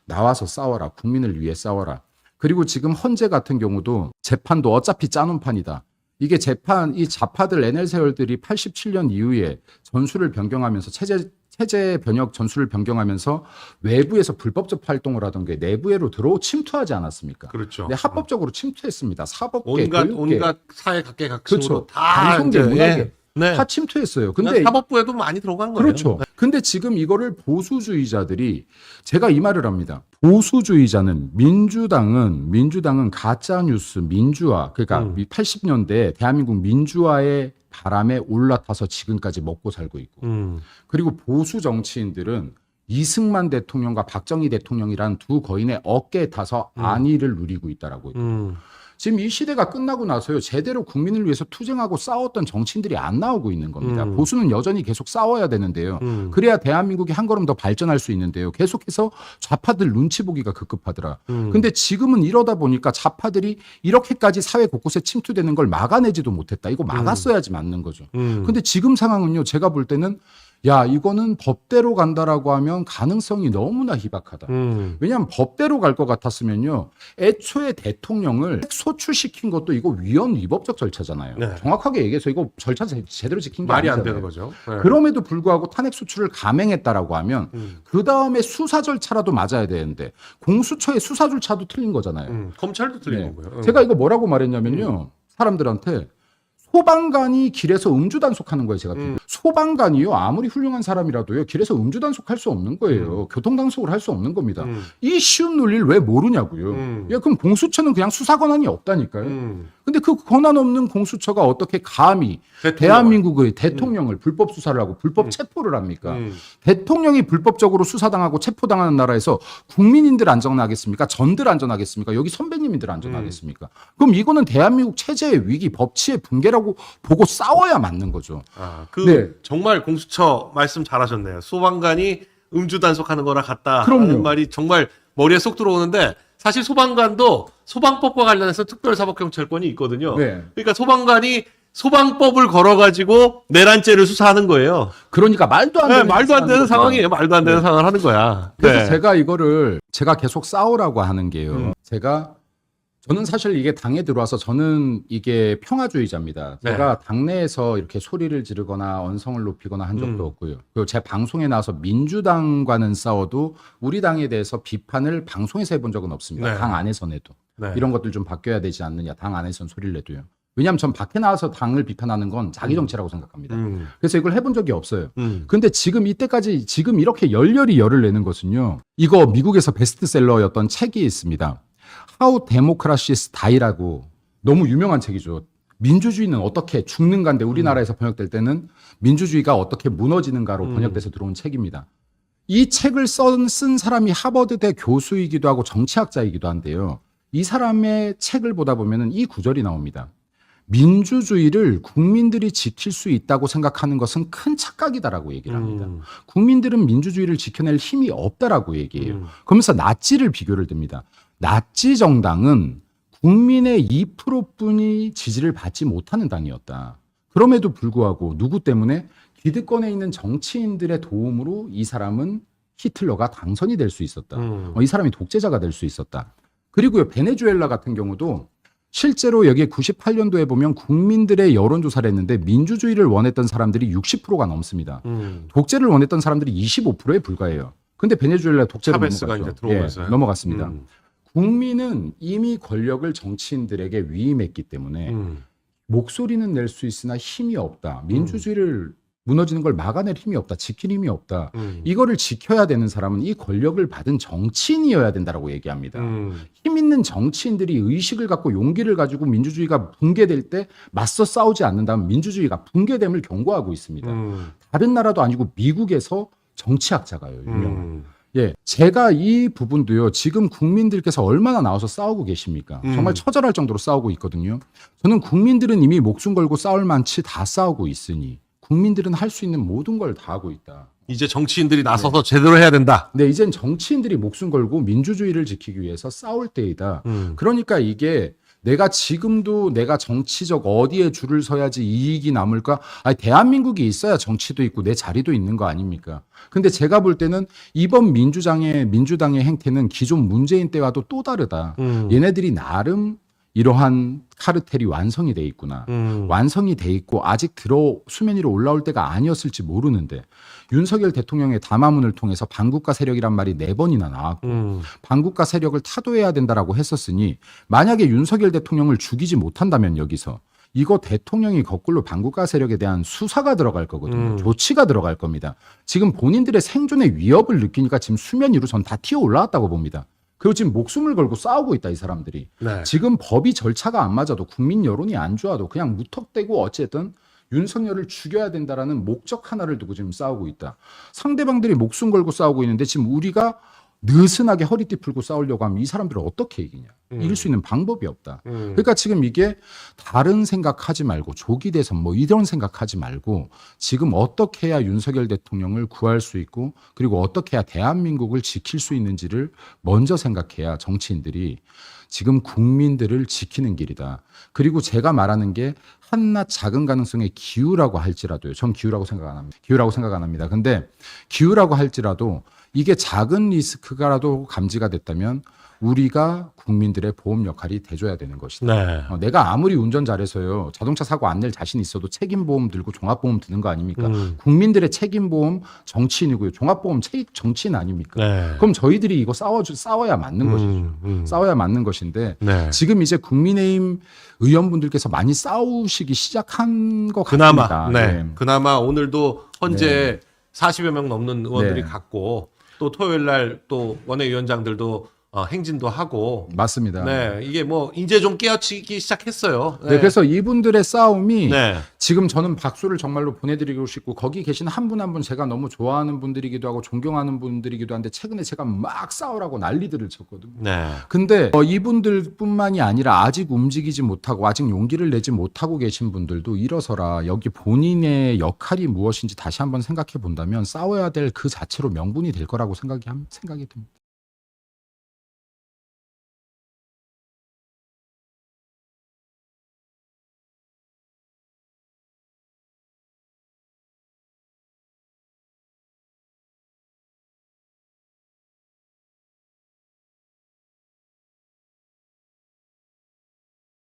나와서 싸워라. 국민을 위해 싸워라. 그리고 지금 헌재 같은 경우도 재판도 어차피 짜놓은 판이다. 이게 이 좌파들 NL세월들이 87년 이후에 전술을 변경하면서 체제 변혁 전술을 변경하면서 외부에서 불법적 활동을 하던 게 내부로 침투하지 않았습니까? 그렇죠. 네, 합법적으로 침투했습니다. 사법계, 온갖 사회 각계각층으로 그렇죠. 다 방송계, 이제, 문화계 네. 다 침투했어요. 근데 사법부에도 많이 들어간 거예요. 그렇죠. 근데 지금 이거를 보수주의자들이 제가 이 말을 합니다. 보수주의자는 민주당은 가짜 뉴스 민주화 그러니까 80년대 대한민국 민주화의 바람에 올라타서 지금까지 먹고 살고 있고 그리고 보수 정치인들은 이승만 대통령과 박정희 대통령이란 두 거인의 어깨에 타서 안위를 누리고 있다라고. 지금 이 시대가 끝나고 나서요. 제대로 국민을 위해서 투쟁하고 싸웠던 정치인들이 안 나오고 있는 겁니다. 보수는 여전히 계속 싸워야 되는데요. 그래야 대한민국이 한 걸음 더 발전할 수 있는데요. 계속해서 좌파들 눈치 보기가 급급하더라. 근데 지금은 이러다 보니까 좌파들이 이렇게까지 사회 곳곳에 침투되는 걸 막아내지도 못했다. 이거 막았어야지 맞는 거죠. 근데 지금 상황은요. 제가 볼 때는 야, 이거는 법대로 간다라고 하면 가능성이 너무나 희박하다. 왜냐하면 법대로 갈 것 같았으면요. 애초에 대통령을 소추시킨 것도 이거 위법적 절차잖아요. 네. 정확하게 얘기해서 이거 절차 제대로 지킨 게 말이 아니잖아요. 안 되는 거죠. 네. 그럼에도 불구하고 탄핵 소추를 감행했다라고 하면 그 다음에 수사 절차라도 맞아야 되는데 공수처의 수사 절차도 틀린 거잖아요. 검찰도 틀린 네. 거고요. 제가 이거 뭐라고 말했냐면요. 사람들한테 소방관이 길에서 음주 단속하는 거예요. 제가 소방관이요. 아무리 훌륭한 사람이라도요. 길에서 음주 단속할 수 없는 거예요. 교통 단속을 할 수 없는 겁니다. 이 쉬운 논리를 왜 모르냐고요. 야, 그럼 공수처는 그냥 수사 권한이 없다니까요. 근데 그 권한 없는 공수처가 어떻게 감히 대한민국의 대통령을 불법 수사를 하고 불법 체포를 합니까? 대통령이 불법적으로 수사당하고 체포당하는 나라에서 국민인들 안전하겠습니까? 전들 안전하겠습니까? 여기 선배님인들 안전하겠습니까? 그럼 이거는 대한민국 체제의 위기, 법치의 붕괴라고 보고 싸워야 맞는 거죠. 네. 정말 공수처 말씀 잘하셨네요. 소방관이 음주 단속하는 거랑 같다 하는 말이 정말 머리에 쏙 들어오는데 사실 소방관도 소방법과 관련해서 특별사법경찰권이 있거든요. 네. 그러니까 소방관이 소방법을 걸어가지고 내란죄를 수사하는 거예요. 그러니까 말도 안 되는, 말도 안 되는 상황이에요. 말도 안 되는 상황을 하는 거야. 그래서 제가 계속 싸우라고 하는 게요. 저는 사실 이게 당에 들어와서 저는 이게 평화주의자입니다. 제가 당내에서 이렇게 소리를 지르거나 언성을 높이거나 한 적도 없고요. 그리고 제 방송에 나와서 민주당과는 싸워도 우리 당에 대해서 비판을 방송에서 해본 적은 없습니다. 네. 당 안에서 내도. 네. 이런 것들 좀 바뀌어야 되지 않느냐. 당 안에서는 소리를 내도요. 왜냐하면 전 밖에 나와서 당을 비판하는 건 자기 정치라고 생각합니다. 그래서 이걸 해본 적이 없어요. 근데 지금 이때까지 지금 이렇게 열렬히 열을 내는 것은요. 이거 미국에서 베스트셀러였던 책이 있습니다. How Democracies Die라고 너무 유명한 책이죠. 민주주의는 어떻게 죽는가인데 우리나라에서 번역될 때는 민주주의가 어떻게 무너지는가로 번역돼서 들어온 책입니다. 이 책을 쓴 사람이 하버드대 교수이기도 하고 정치학자이기도 한데요. 이 사람의 책을 보다 보면은 이 구절이 나옵니다. 민주주의를 국민들이 지킬 수 있다고 생각하는 것은 큰 착각이다라고 얘기를 합니다. 국민들은 민주주의를 지켜낼 힘이 없다라고 얘기해요. 그러면서 나치를 비교를 듭니다. 나치 정당은 국민의 2%뿐이 지지를 받지 못하는 당이었다. 그럼에도 불구하고 누구 때문에 기득권에 있는 정치인들의 도움으로 이 사람은 히틀러가 당선이 될 수 있었다. 이 사람이 독재자가 될 수 있었다. 그리고요, 베네수엘라 같은 경우도 실제로 여기에 98년도에 보면 국민들의 여론조사를 했는데 민주주의를 원했던 사람들이 60%가 넘습니다. 독재를 원했던 사람들이 25%에 불과해요. 근데 베네수엘라 독재로 넘어갔죠. 넘어갔습니다. 국민은 이미 권력을 정치인들에게 위임했기 때문에 목소리는 낼 수 있으나 힘이 없다. 민주주의를 무너지는 걸 막아낼 힘이 없다. 지킬 힘이 없다. 이거를 지켜야 되는 사람은 이 권력을 받은 정치인이어야 된다라고 얘기합니다. 힘 있는 정치인들이 의식을 갖고 용기를 가지고 민주주의가 붕괴될 때 맞서 싸우지 않는다면 민주주의가 붕괴됨을 경고하고 있습니다. 다른 나라도 아니고 미국에서 정치학자가요. 유명한. 예, 제가 이 부분도요. 지금 국민들께서 얼마나 나와서 싸우고 계십니까? 정말 처절할 정도로 싸우고 있거든요. 저는 국민들은 이미 목숨 걸고 싸울 만치 다 싸우고 있으니 국민들은 할 수 있는 모든 걸 다 하고 있다. 이제 정치인들이 나서서 제대로 해야 된다. 네, 이젠 정치인들이 목숨 걸고 민주주의를 지키기 위해서 싸울 때이다. 그러니까 이게 내가 지금도 내가 정치적 어디에 줄을 서야지 이익이 남을까? 아니, 대한민국이 있어야 정치도 있고 내 자리도 있는 거 아닙니까? 근데 제가 볼 때는 이번 민주당의 행태는 기존 문재인 때와도 또 다르다. 얘네들이 나름 이러한 카르텔이 완성이 돼 있구나. 완성이 돼 있고 아직 수면 위로 올라올 때가 아니었을지 모르는데 윤석열 대통령의 담화문을 통해서 반국가 세력이란 말이 4번이나 나왔고 반국가 세력을 타도해야 된다라고 했었으니 만약에 윤석열 대통령을 죽이지 못한다면 여기서 이거 대통령이 거꾸로 반국가 세력에 대한 수사가 들어갈 거거든요. 조치가 들어갈 겁니다. 지금 본인들의 생존의 위협을 느끼니까 지금 수면 위로 전 다 튀어 올라왔다고 봅니다. 그리고 지금 목숨을 걸고 싸우고 있다, 이 사람들이. 네. 지금 법이 절차가 안 맞아도 국민 여론이 안 좋아도 그냥 무턱대고 어쨌든 윤석열을 죽여야 된다라는 목적 하나를 두고 지금 싸우고 있다. 상대방들이 목숨 걸고 싸우고 있는데 지금 우리가 느슨하게 허리띠 풀고 싸우려고 하면 이 사람들을 어떻게 이기냐. 이길 수 있는 방법이 없다. 그러니까 지금 이게 다른 생각하지 말고 조기 대선 뭐 이런 생각하지 말고 지금 어떻게 해야 윤석열 대통령을 구할 수 있고 그리고 어떻게 해야 대한민국을 지킬 수 있는지를 먼저 생각해야 정치인들이 지금 국민들을 지키는 길이다. 그리고 제가 말하는 게 한낱 작은 가능성의 기후라고 할지라도요. 전 기후라고 생각 안 합니다. 기후라고 생각 안 합니다. 근데 기후라고 할지라도 이게 작은 리스크가라도 감지가 됐다면 우리가 국민들의 보험 역할이 돼줘야 되는 것이다. 네. 내가 아무리 운전 잘해서요 자동차 사고 안 낼 자신 있어도 책임보험 들고 종합보험 드는 거 아닙니까? 국민들의 책임보험 정치인이고요. 종합보험 정치인 아닙니까? 네. 그럼 저희들이 이거 싸워야 맞는 것이죠. 싸워야 맞는 것인데 네. 지금 이제 국민의힘 의원분들께서 많이 싸우시기 시작한 것 그나마, 같습니다. 네. 네. 그나마 오늘도 현재 40여 명 넘는 의원들이 네. 갔고 또 토요일 날 또 원내위원장들도 행진도 하고 맞습니다. 네, 이게 뭐 이제 좀 깨어치기 시작했어요. 네, 그래서 이분들의 싸움이 네. 지금 저는 박수를 정말로 보내드리고 싶고 거기 계신 한 분 한 분 제가 너무 좋아하는 분들이기도 하고 존경하는 분들이기도 한데 최근에 제가 막 싸우라고 난리들을 쳤거든요. 네. 근데 이분들뿐만이 아니라 아직 움직이지 못하고 아직 용기를 내지 못하고 계신 분들도 일어서라 여기 본인의 역할이 무엇인지 다시 한번 생각해 본다면 싸워야 될 그 자체로 명분이 될 거라고 생각이 듭니다.